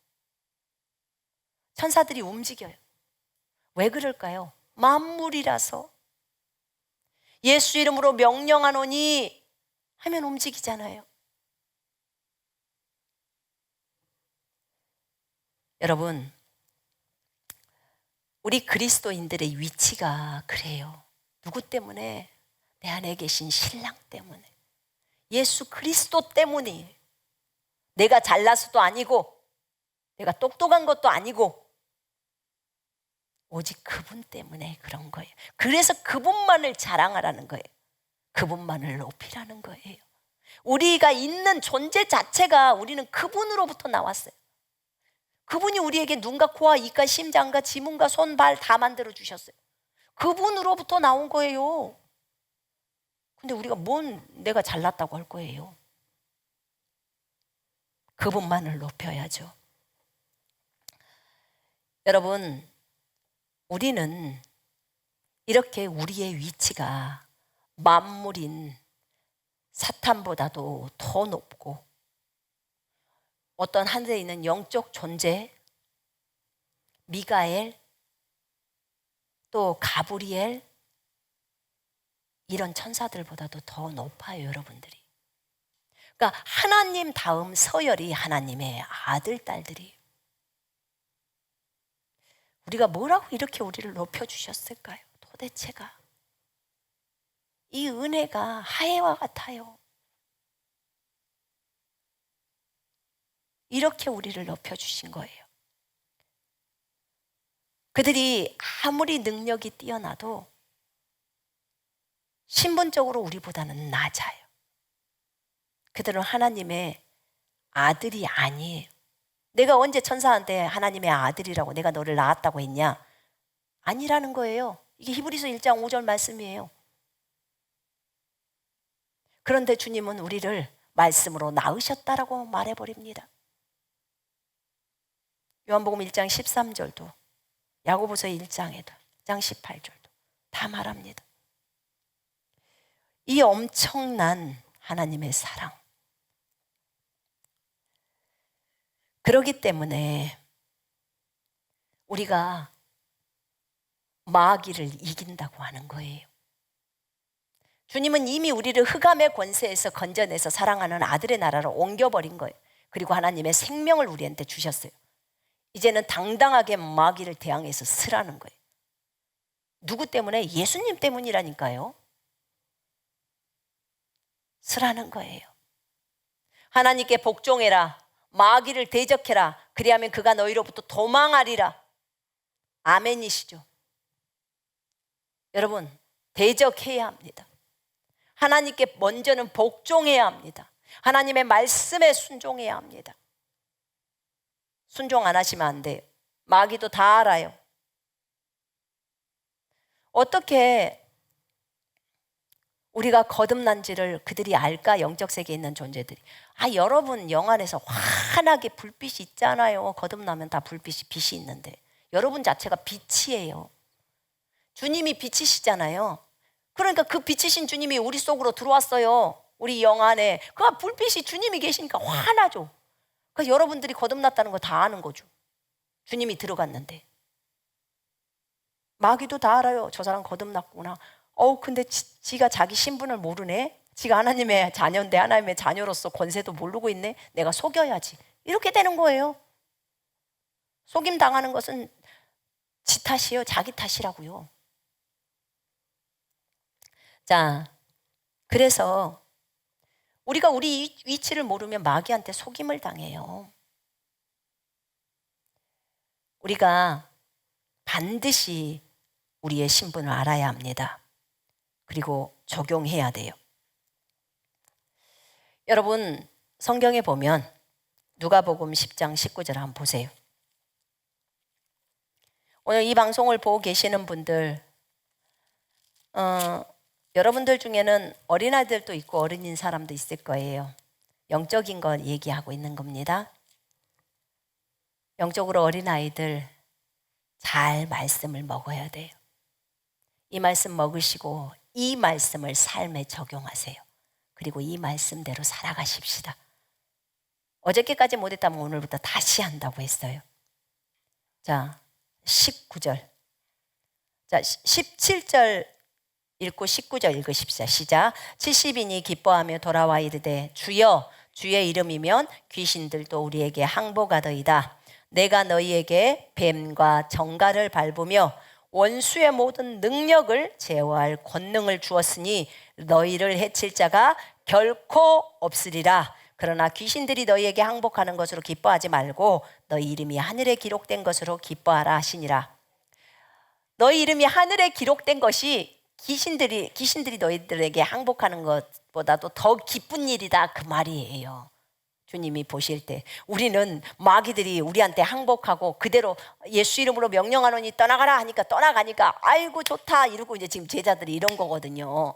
천사들이 움직여요. 왜 그럴까요? 만물이라서. 예수 이름으로 명령하노니 하면 움직이잖아요. 여러분, 우리 그리스도인들의 위치가 그래요. 누구 때문에? 내 안에 계신 신랑 때문에. 예수 그리스도 때문이에요. 내가 잘나서도 아니고 내가 똑똑한 것도 아니고 오직 그분 때문에 그런 거예요. 그래서 그분만을 자랑하라는 거예요. 그분만을 높이라는 거예요. 우리가 있는 존재 자체가 우리는 그분으로부터 나왔어요. 그분이 우리에게 눈과 코와 입과 심장과 지문과 손, 발 다 만들어 주셨어요. 그분으로부터 나온 거예요. 근데 우리가 뭔 내가 잘났다고 할 거예요. 그분만을 높여야죠. 여러분, 우리는 이렇게 우리의 위치가 만물인 사탄보다도 더 높고 어떤 하늘에 있는 영적 존재, 미가엘, 또 가브리엘 이런 천사들보다도 더 높아요, 여러분들이. 그러니까 하나님 다음 서열이 하나님의 아들, 딸들이에요. 우리가 뭐라고 이렇게 우리를 높여주셨을까요? 도대체가. 이 은혜가 하해와 같아요. 이렇게 우리를 높여주신 거예요. 그들이 아무리 능력이 뛰어나도 신분적으로 우리보다는 낮아요. 그들은 하나님의 아들이 아니에요. 내가 언제 천사한테 하나님의 아들이라고 내가 너를 낳았다고 했냐? 아니라는 거예요. 이게 히브리서 1장 5절 말씀이에요. 그런데 주님은 우리를 말씀으로 낳으셨다라고 말해버립니다. 요한복음 1장 13절도 야고보서 1장에도 1장 18절도 다 말합니다. 이 엄청난 하나님의 사랑. 그렇기 때문에 우리가 마귀를 이긴다고 하는 거예요. 주님은 이미 우리를 흑암의 권세에서 건져내서 사랑하는 아들의 나라로 옮겨버린 거예요. 그리고 하나님의 생명을 우리한테 주셨어요. 이제는 당당하게 마귀를 대항해서 쓰라는 거예요. 누구 때문에? 예수님 때문이라니까요. 쓰라는 거예요. 하나님께 복종해라. 마귀를 대적해라. 그리하면 그가 너희로부터 도망하리라. 아멘이시죠. 여러분, 대적해야 합니다. 하나님께 먼저는 복종해야 합니다. 하나님의 말씀에 순종해야 합니다. 순종 안 하시면 안 돼요. 마귀도 다 알아요. 어떻게 우리가 거듭난지를 그들이 알까? 영적 세계에 있는 존재들이. 여러분 영안에서 환하게 불빛이 있잖아요. 거듭나면 다 불빛이 빛이 있는데 여러분 자체가 빛이에요. 주님이 빛이시잖아요. 그러니까 그 빛이신 주님이 우리 속으로 들어왔어요. 우리 영안에. 그 불빛이 주님이 계시니까 환하죠. 그래서 여러분들이 거듭났다는 거 다 아는 거죠. 주님이 들어갔는데. 마귀도 다 알아요. 저 사람 거듭났구나. 근데 지가 자기 신분을 모르네. 지가 하나님의 자녀인데 하나님의 자녀로서 권세도 모르고 있네. 내가 속여야지. 이렇게 되는 거예요. 속임 당하는 것은 지 탓이에요. 자기 탓이라고요. 자, 그래서 우리가 우리 위치를 모르면 마귀한테 속임을 당해요. 우리가 반드시 우리의 신분을 알아야 합니다. 그리고 적용해야 돼요. 여러분 성경에 보면 누가복음 10장 19절 한번 보세요. 오늘 이 방송을 보고 계시는 분들 여러분들 중에는 어린아이들도 있고 어른인 사람도 있을 거예요. 영적인 건 얘기하고 있는 겁니다. 영적으로 어린아이들 잘 말씀을 먹어야 돼요. 이 말씀 먹으시고 이 말씀을 삶에 적용하세요. 그리고 이 말씀대로 살아가십시다. 어저께까지 못했다면 오늘부터 다시 한다고 했어요. 자, 19절. 자, 17절 읽고 19절 읽으십시다. 시작. 70인이 기뻐하며 돌아와 이르되 주여 주의 이름이면 귀신들도 우리에게 항복하더이다. 내가 너희에게 뱀과 정갈을 밟으며 원수의 모든 능력을 제어할 권능을 주었으니 너희를 해칠 자가 결코 없으리라. 그러나 귀신들이 너희에게 항복하는 것으로 기뻐하지 말고 너희 이름이 하늘에 기록된 것으로 기뻐하라 하시니라. 너희 이름이 하늘에 기록된 것이 귀신들이 너희들에게 항복하는 것보다도 더 기쁜 일이다, 그 말이에요. 주님이 보실 때 우리는 마귀들이 우리한테 항복하고 그대로 예수 이름으로 명령하노니 떠나가라 하니까 떠나가니까 아이고 좋다 이러고 이제 지금 제자들이 이런 거거든요.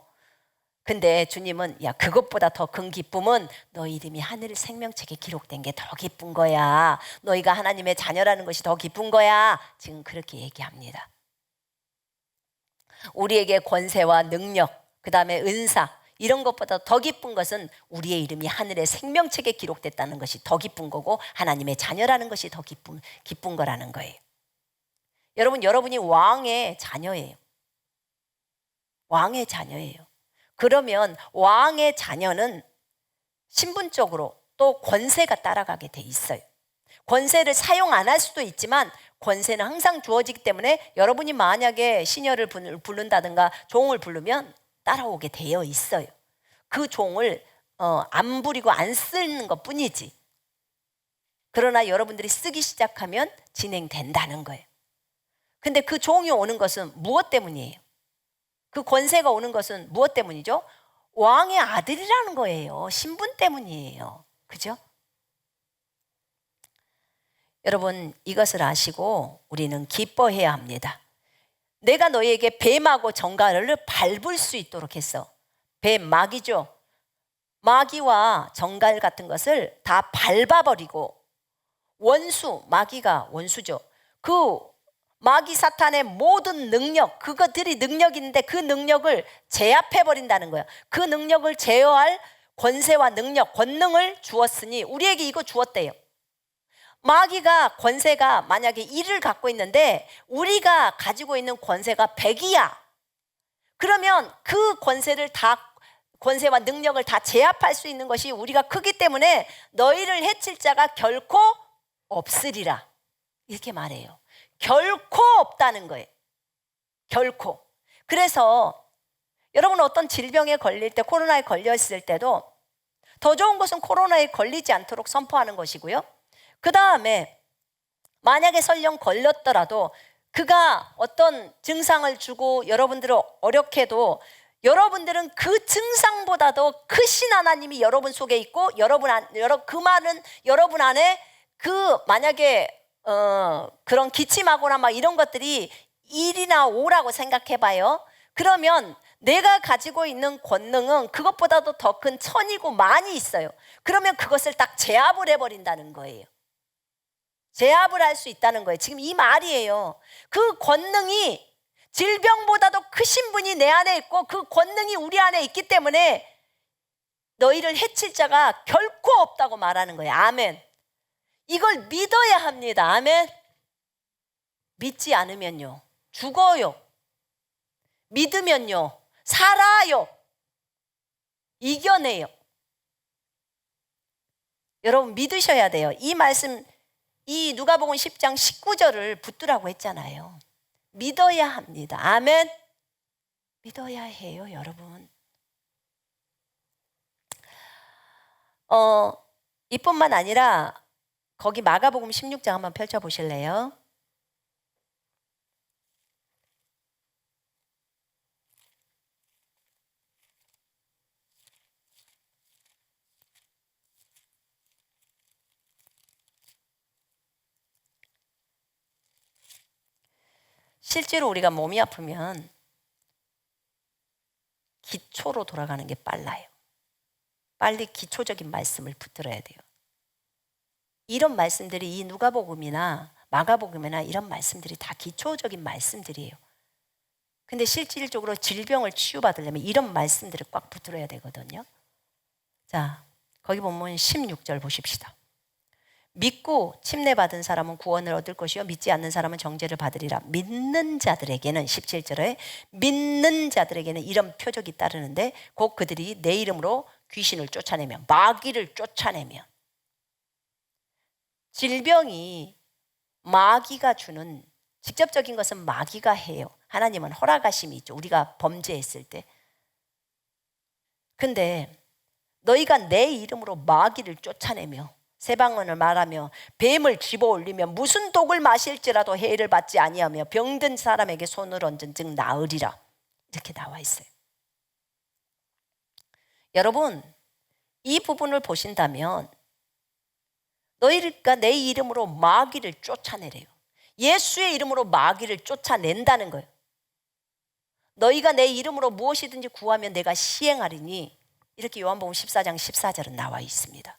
근데 주님은 야, 그것보다 더 큰 기쁨은 너희 이름이 하늘 생명책에 기록된 게 더 기쁜 거야. 너희가 하나님의 자녀라는 것이 더 기쁜 거야. 지금 그렇게 얘기합니다. 우리에게 권세와 능력, 그 다음에 은사, 이런 것보다 더 기쁜 것은 우리의 이름이 하늘의 생명책에 기록됐다는 것이 더 기쁜 거고 하나님의 자녀라는 것이 더 기쁜 거라는 거예요. 여러분이 왕의 자녀예요. 왕의 자녀예요. 그러면 왕의 자녀는 신분적으로 또 권세가 따라가게 돼 있어요. 권세를 사용 안 할 수도 있지만 권세는 항상 주어지기 때문에 여러분이 만약에 시녀를 부른다든가 종을 부르면 따라오게 되어 있어요. 그 종을 안 부리고 안 쓰는 것 뿐이지. 그러나 여러분들이 쓰기 시작하면 진행된다는 거예요. 근데 그 종이 오는 것은 무엇 때문이에요? 그 권세가 오는 것은 무엇 때문이죠? 왕의 아들이라는 거예요. 신분 때문이에요. 그죠? 여러분, 이것을 아시고 우리는 기뻐해야 합니다. 내가 너희에게 뱀하고 정갈을 밟을 수 있도록 했어. 뱀, 마귀죠. 마귀와 정갈 같은 것을 다 밟아버리고 원수, 마귀가 원수죠. 그 마귀 사탄의 모든 능력, 그것들이 능력인데 그 능력을 제압해버린다는 거야. 그 능력을 제어할 권세와 능력, 권능을 주었으니 우리에게 이거 주었대요. 마귀가 권세가 만약에 1을 갖고 있는데 우리가 가지고 있는 권세가 100이야. 그러면 그 권세와 능력을 다 제압할 수 있는 것이 우리가 크기 때문에 너희를 해칠 자가 결코 없으리라. 이렇게 말해요. 결코 없다는 거예요. 결코. 그래서 여러분 어떤 질병에 걸릴 때, 코로나에 걸렸을 때도 더 좋은 것은 코로나에 걸리지 않도록 선포하는 것이고요. 그 다음에 만약에 설령 걸렸더라도 그가 어떤 증상을 주고 여러분들을 어렵게 도 여러분들은 그 증상보다도 크신 하나님이 여러분 속에 있고 그 말은 여러분 안에 그 만약에 그런 기침하거나 막 이런 것들이 1이나 5라고 생각해봐요. 그러면 내가 가지고 있는 권능은 그것보다도 더 큰 1000이고 만이 있어요. 그러면 그것을 딱 제압을 해버린다는 거예요. 제압을 할 수 있다는 거예요. 지금 이 말이에요. 그 권능이 질병보다도 크신 분이 내 안에 있고 그 권능이 우리 안에 있기 때문에 너희를 해칠 자가 결코 없다고 말하는 거예요. 아멘. 이걸 믿어야 합니다. 아멘. 믿지 않으면요, 죽어요. 믿으면요, 살아요. 이겨내요. 여러분 믿으셔야 돼요. 이 말씀, 이 누가복음 10장 19절을 붙들라고 했잖아요. 믿어야 합니다. 아멘. 믿어야 해요, 여러분. 이뿐만 아니라 거기 마가복음 16장 한번 펼쳐 보실래요? 실제로 우리가 몸이 아프면 기초로 돌아가는 게 빨라요. 빨리 기초적인 말씀을 붙들어야 돼요. 이런 말씀들이 이 누가복음이나 마가복음이나 이런 말씀들이 다 기초적인 말씀들이에요. 근데 실질적으로 질병을 치유받으려면 이런 말씀들을 꽉 붙들어야 되거든요. 자, 거기 보면 16절 보십시다. 믿고 침례받은 사람은 구원을 얻을 것이요 믿지 않는 사람은 정죄를 받으리라. 믿는 자들에게는 17절에 믿는 자들에게는 이런 표적이 따르는데 곧 그들이 내 이름으로 귀신을 쫓아내면, 마귀를 쫓아내면. 질병이 마귀가 주는, 직접적인 것은 마귀가 해요. 하나님은 허락하심이 있죠. 우리가 범죄했을 때. 근데 너희가 내 이름으로 마귀를 쫓아내며 새 방언을 말하며 뱀을 집어 올리며 무슨 독을 마실지라도 해를 받지 아니하며 병든 사람에게 손을 얹은 즉 나으리라. 이렇게 나와 있어요. 여러분, 이 부분을 보신다면 너희가 내 이름으로 마귀를 쫓아내래요. 예수의 이름으로 마귀를 쫓아낸다는 거예요. 너희가 내 이름으로 무엇이든지 구하면 내가 시행하리니, 이렇게 요한복음 14장 14절은 나와 있습니다.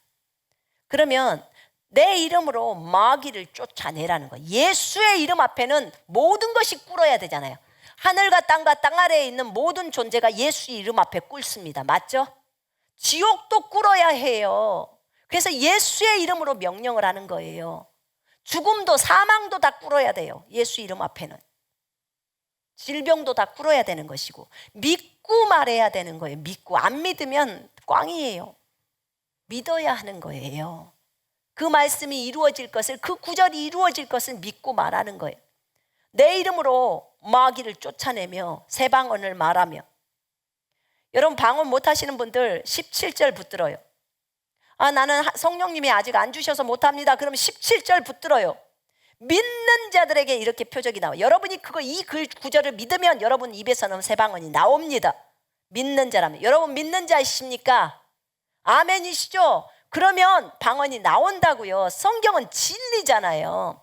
그러면 내 이름으로 마귀를 쫓아내라는 거예요. 예수의 이름 앞에는 모든 것이 꿇어야 되잖아요. 하늘과 땅과 땅 아래에 있는 모든 존재가 예수의 이름 앞에 꿇습니다. 맞죠? 지옥도 꿇어야 해요. 그래서 예수의 이름으로 명령을 하는 거예요. 죽음도 사망도 다 꿇어야 돼요. 예수 이름 앞에는. 질병도 다 꿇어야 되는 것이고, 믿고 말해야 되는 거예요. 믿고. 안 믿으면 꽝이에요. 믿어야 하는 거예요. 그 말씀이 이루어질 것을, 그 구절이 이루어질 것을 믿고 말하는 거예요. 내 이름으로 마귀를 쫓아내며 새 방언을 말하며. 여러분, 방언 못하시는 분들 17절 붙들어요. 나는 성령님이 아직 안 주셔서 못합니다. 그러면 17절 붙들어요. 믿는 자들에게 이렇게 표적이 나와요. 여러분이 이 구절을 믿으면 여러분 입에서는 새 방언이 나옵니다. 믿는 자라면. 여러분 믿는 자이십니까? 아멘이시죠? 그러면 방언이 나온다고요. 성경은 진리잖아요.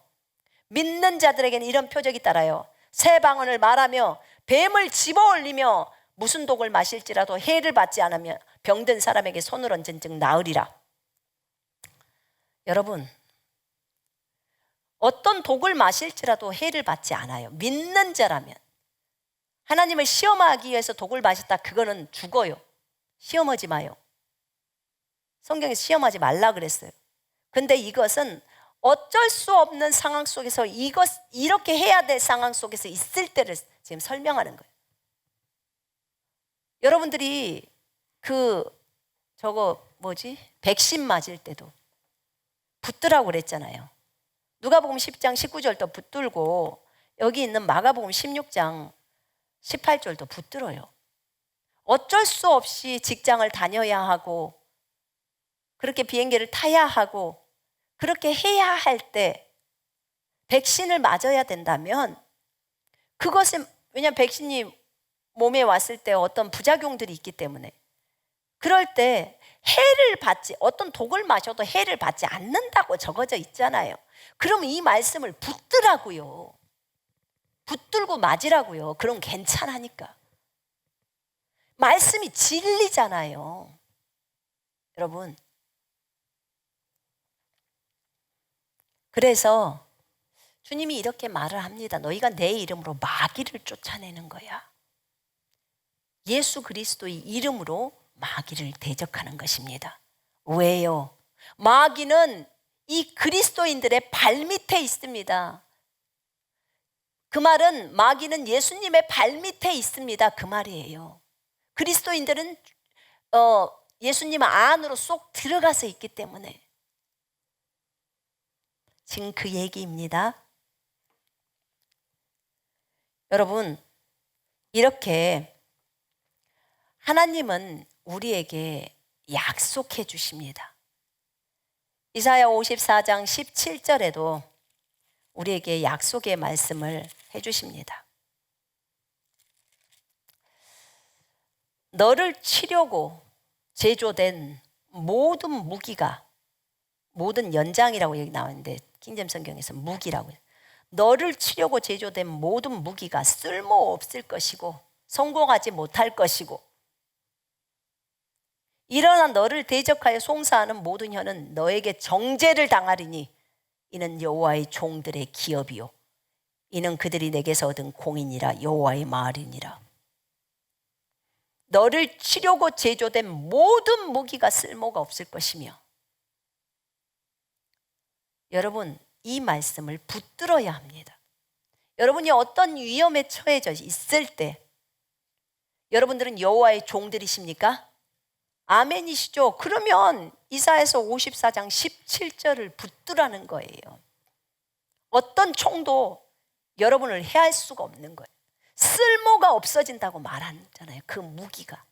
믿는 자들에게는 이런 표적이 따라요. 새 방언을 말하며 뱀을 집어 올리며 무슨 독을 마실지라도 해를 받지 않으며 병든 사람에게 손을 얹은 즉 나으리라. 여러분, 어떤 독을 마실지라도 해를 받지 않아요. 믿는 자라면. 하나님을 시험하기 위해서 독을 마셨다, 그거는 죽어요. 시험하지 마요. 성경에서 시험하지 말라 그랬어요. 근데 이것은 어쩔 수 없는 상황 속에서, 이렇게 해야 될 상황 속에서 있을 때를 지금 설명하는 거예요. 여러분들이 백신 맞을 때도 붙들라고 그랬잖아요. 누가복음 10장 19절도 붙들고, 여기 있는 마가복음 16장 18절도 붙들어요. 어쩔 수 없이 직장을 다녀야 하고, 그렇게 비행기를 타야 하고, 그렇게 해야 할 때 백신을 맞아야 된다면, 그것은, 왜냐하면 백신이 몸에 왔을 때 어떤 부작용들이 있기 때문에, 그럴 때 해를 받지, 어떤 독을 마셔도 해를 받지 않는다고 적어져 있잖아요. 그럼 이 말씀을 붙들라고요. 붙들고 맞으라고요. 그럼 괜찮으니까. 말씀이 진리잖아요. 여러분, 그래서 주님이 이렇게 말을 합니다. 너희가 내 이름으로 마귀를 쫓아내는 거야. 예수 그리스도의 이름으로 마귀를 대적하는 것입니다. 왜요? 마귀는 이 그리스도인들의 발밑에 있습니다. 그 말은 마귀는 예수님의 발밑에 있습니다. 그 말이에요. 그리스도인들은 예수님 안으로 쏙 들어가서 있기 때문에. 지금 그 얘기입니다. 여러분, 이렇게 하나님은 우리에게 약속해 주십니다. 이사야 54장 17절에도 우리에게 약속의 말씀을 해 주십니다. 너를 치려고 제조된 모든 무기가, 모든 연장이라고 여기 나왔는데 킹잼 성경에서 무기라고 해요. 너를 치려고 제조된 모든 무기가 쓸모없을 것이고 성공하지 못할 것이고, 일어나 너를 대적하여 송사하는 모든 혀는 너에게 정죄를 당하리니 이는 여호와의 종들의 기업이요 이는 그들이 내게서 얻은 공인이라 여호와의 말이니라. 너를 치려고 제조된 모든 무기가 쓸모가 없을 것이며, 여러분 이 말씀을 붙들어야 합니다. 여러분이 어떤 위험에 처해져 있을 때 여러분들은 여호와의 종들이십니까? 아멘이시죠? 그러면 이사야서 54장 17절을 붙들라는 거예요. 어떤 총도 여러분을 해할 수가 없는 거예요. 쓸모가 없어진다고 말하잖아요. 그 무기가.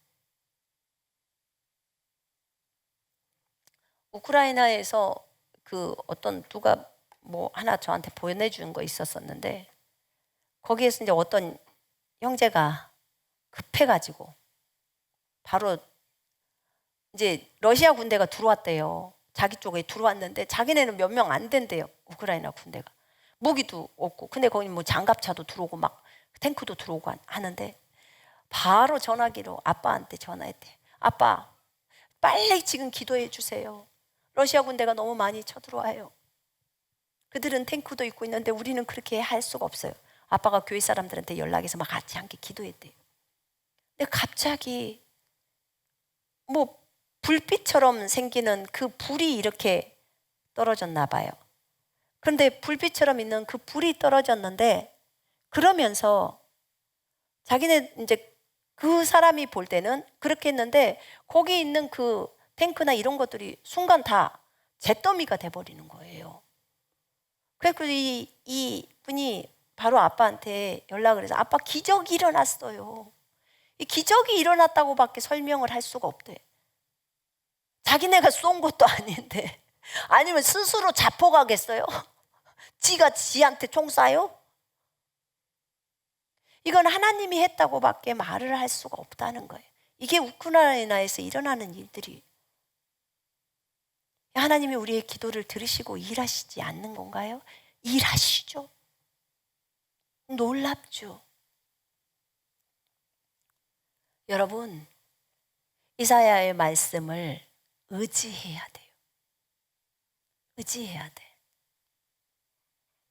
우크라이나에서 그 어떤 누가 뭐 하나 저한테 보내준 거 있었었는데, 거기에서 이제 어떤 형제가 급해가지고 바로 이제 러시아 군대가 들어왔대요. 자기 쪽에 들어왔는데 자기네는 몇 명 안 된대요. 우크라이나 군대가. 무기도 없고. 근데 거기 뭐 장갑차도 들어오고 막 탱크도 들어오고 하는데, 바로 전화기로 아빠한테 전화했대. 아빠, 빨리 지금 기도해 주세요. 러시아 군대가 너무 많이 쳐들어와요. 그들은 탱크도 있고 있는데 우리는 그렇게 할 수가 없어요. 아빠가 교회 사람들한테 연락해서 막 같이 함께 기도했대요. 근데 갑자기 뭐 불빛처럼 생기는 그 불이 이렇게 떨어졌나 봐요. 그런데 불빛처럼 있는 그 불이 떨어졌는데, 그러면서 자기네 이제 그 사람이 볼 때는 그렇게 했는데, 거기 있는 그 탱크나 이런 것들이 순간 다 잿더미가 돼버리는 거예요. 그래서 이 분이 바로 아빠한테 연락을 해서, 아빠 기적이 일어났어요. 이 기적이 일어났다고밖에 설명을 할 수가 없대. 자기네가 쏜 것도 아닌데. 아니면 스스로 자포가겠어요? 지가 지한테 총 쏴요? 이건 하나님이 했다고밖에 말을 할 수가 없다는 거예요. 이게 우크라이나에서 일어나는 일들이. 하나님이 우리의 기도를 들으시고 일하시지 않는 건가요? 일하시죠. 놀랍죠. 여러분, 이사야의 말씀을 의지해야 돼요. 의지해야 돼.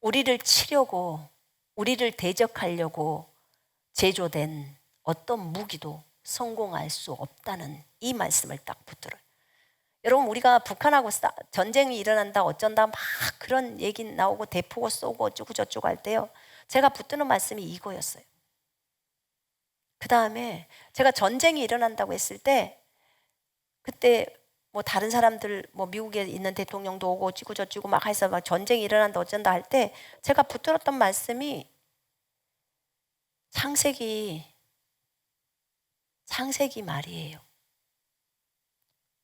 우리를 치려고, 우리를 대적하려고 제조된 어떤 무기도 성공할 수 없다는 이 말씀을 딱 붙들어요. 여러분, 우리가 북한하고 전쟁이 일어난다 어쩐다 막 그런 얘기 나오고 대포고 쏘고 어쩌고 저쩌고 할 때요, 제가 붙드는 말씀이 이거였어요. 그 다음에 제가 전쟁이 일어난다고 했을 때, 그때 뭐 다른 사람들, 뭐 미국에 있는 대통령도 오고 어찌고 저찌고 막 해서 막 전쟁이 일어난다 어쩐다 할 때 제가 붙들었던 말씀이 창세기 말이에요.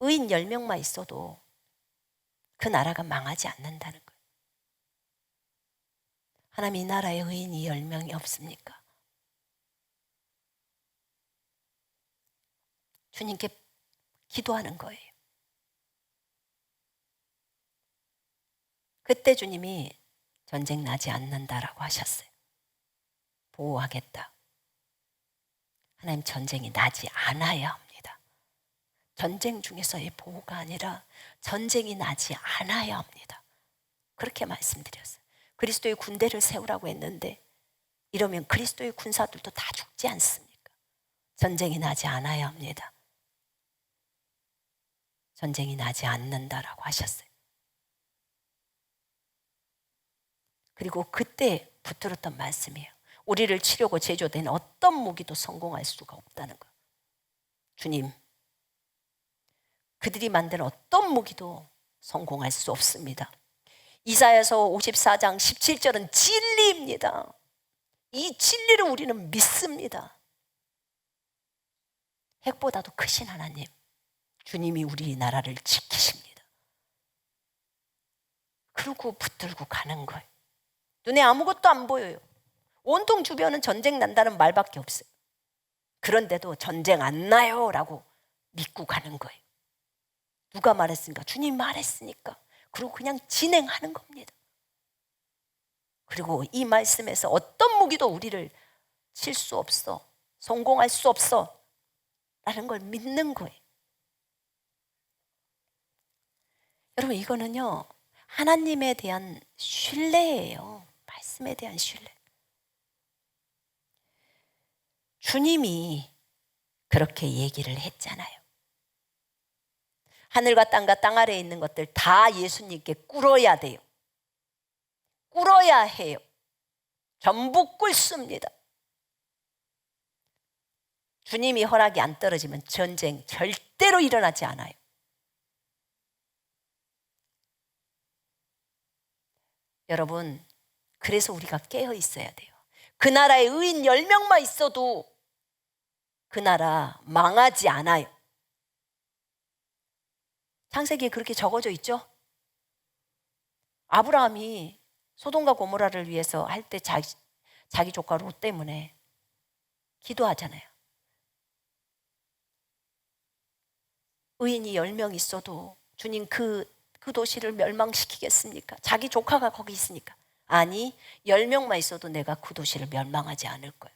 의인 10명만 있어도 그 나라가 망하지 않는다는 거예요. 하나님, 이 나라에 의인이 10명이 없습니까? 주님께 기도하는 거예요. 그때 주님이 전쟁 나지 않는다라고 하셨어요. 보호하겠다. 하나님, 전쟁이 나지 않아야 합니다. 전쟁 중에서의 보호가 아니라 전쟁이 나지 않아야 합니다. 그렇게 말씀드렸어요. 그리스도의 군대를 세우라고 했는데, 이러면 그리스도의 군사들도 다 죽지 않습니까? 전쟁이 나지 않아야 합니다. 전쟁이 나지 않는다라고 하셨어요. 그리고 그때 붙들었던 말씀이에요. 우리를 치려고 제조된 어떤 무기도 성공할 수가 없다는 거. 주님, 그들이 만든 어떤 무기도 성공할 수 없습니다. 이사야서 54장 17절은 진리입니다. 이 진리를 우리는 믿습니다. 핵보다도 크신 하나님, 주님이 우리나라를 지키십니다. 그러고 붙들고 가는 거예요. 눈에 아무것도 안 보여요. 온통 주변은 전쟁 난다는 말밖에 없어요. 그런데도 전쟁 안 나요 라고 믿고 가는 거예요. 누가 말했습니까? 주님 말했으니까. 그리고 그냥 진행하는 겁니다. 그리고 이 말씀에서 어떤 무기도 우리를 칠 수 없어, 성공할 수 없어 라는 걸 믿는 거예요. 여러분, 이거는요, 하나님에 대한 신뢰예요. 말씀에 대한 신뢰. 주님이 그렇게 얘기를 했잖아요. 하늘과 땅과 땅 아래에 있는 것들 다 예수님께 꿇어야 돼요. 꿇어야 해요. 전부 꿇습니다. 주님이 허락이 안 떨어지면 전쟁 절대로 일어나지 않아요. 여러분, 그래서 우리가 깨어 있어야 돼요. 그 나라에 의인 10명만 있어도 그 나라 망하지 않아요. 창세기에 그렇게 적어져 있죠? 아브라함이 소돔과 고모라를 위해서 할 때 자기 조카 롯 때문에 기도하잖아요. 의인이 10명 있어도 주님 그 도시를 멸망시키겠습니까? 자기 조카가 거기 있으니까. 아니, 10명만 있어도 내가 그 도시를 멸망하지 않을 거야.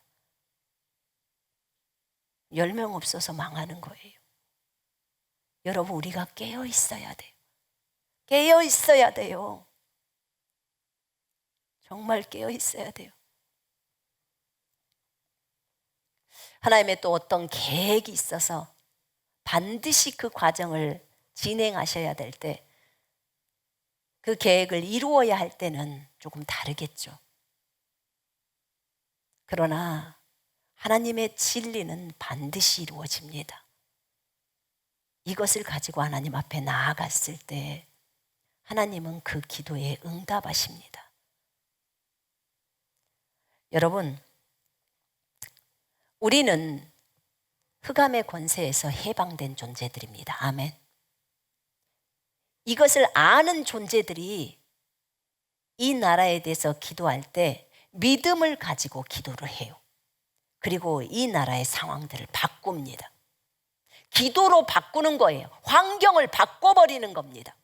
10명 없어서 망하는 거예요. 여러분, 우리가 깨어 있어야 돼요. 깨어 있어야 돼요. 정말 깨어 있어야 돼요. 하나님의 또 어떤 계획이 있어서 반드시 그 과정을 진행하셔야 될 때, 그 계획을 이루어야 할 때는 조금 다르겠죠. 그러나 하나님의 진리는 반드시 이루어집니다. 이것을 가지고 하나님 앞에 나아갔을 때 하나님은 그 기도에 응답하십니다. 여러분, 우리는 흑암의 권세에서 해방된 존재들입니다. 아멘. 이것을 아는 존재들이 이 나라에 대해서 기도할 때 믿음을 가지고 기도를 해요. 그리고 이 나라의 상황들을 바꿉니다. 기도로 바꾸는 거예요. 환경을 바꿔버리는 겁니다.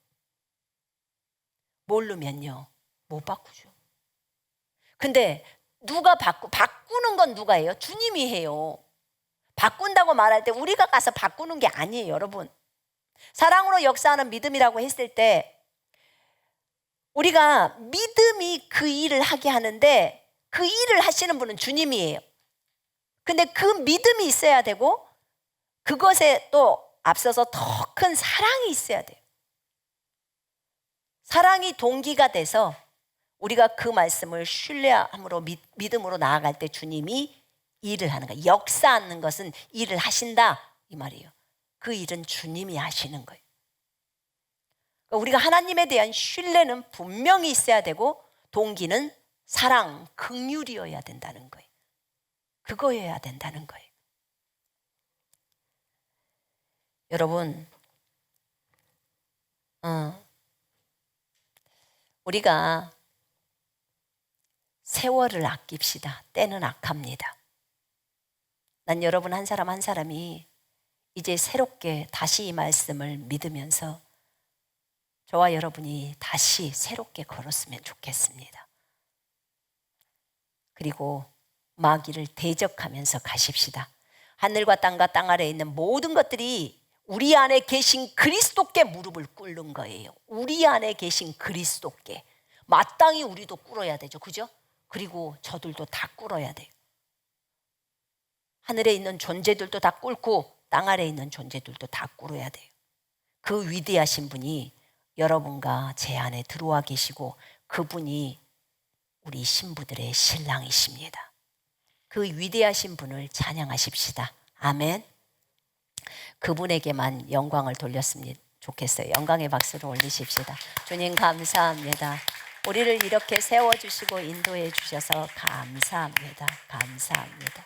모르면요, 못 바꾸죠. 근데 누가 바꾸는 건 누가 해요? 주님이 해요. 바꾼다고 말할 때 우리가 가서 바꾸는 게 아니에요, 여러분. 사랑으로 역사하는 믿음이라고 했을 때 우리가 믿음이 그 일을 하게 하는데 그 일을 하시는 분은 주님이에요. 근데 그 믿음이 있어야 되고 그것에 또 앞서서 더 큰 사랑이 있어야 돼요. 사랑이 동기가 돼서 우리가 그 말씀을 신뢰함으로 믿음으로 나아갈 때 주님이 일을 하는 거예요. 역사하는 것은 일을 하신다 이 말이에요. 그 일은 주님이 하시는 거예요. 그러니까 우리가 하나님에 대한 신뢰는 분명히 있어야 되고 동기는 사랑, 긍휼이어야 된다는 거예요. 그거여야 된다는 거예요. 여러분, 우리가 세월을 아낍시다. 때는 악합니다. 난 여러분 한 사람 한 사람이 이제 새롭게 다시 이 말씀을 믿으면서 저와 여러분이 다시 새롭게 걸었으면 좋겠습니다. 그리고 마귀를 대적하면서 가십시다. 하늘과 땅과 땅 아래에 있는 모든 것들이 우리 안에 계신 그리스도께 무릎을 꿇는 거예요. 우리 안에 계신 그리스도께. 마땅히 우리도 꿇어야 되죠. 그죠? 그리고 저들도 다 꿇어야 돼요. 하늘에 있는 존재들도 다 꿇고 땅 아래에 있는 존재들도 다 꿇어야 돼요. 그 위대하신 분이 여러분과 제 안에 들어와 계시고 그분이 우리 신부들의 신랑이십니다. 그 위대하신 분을 찬양하십시다. 아멘. 그분에게만 영광을 돌렸으면 좋겠어요. 영광의 박수를 올리십시다. 주님 감사합니다. 우리를 이렇게 세워주시고 인도해 주셔서 감사합니다. 감사합니다.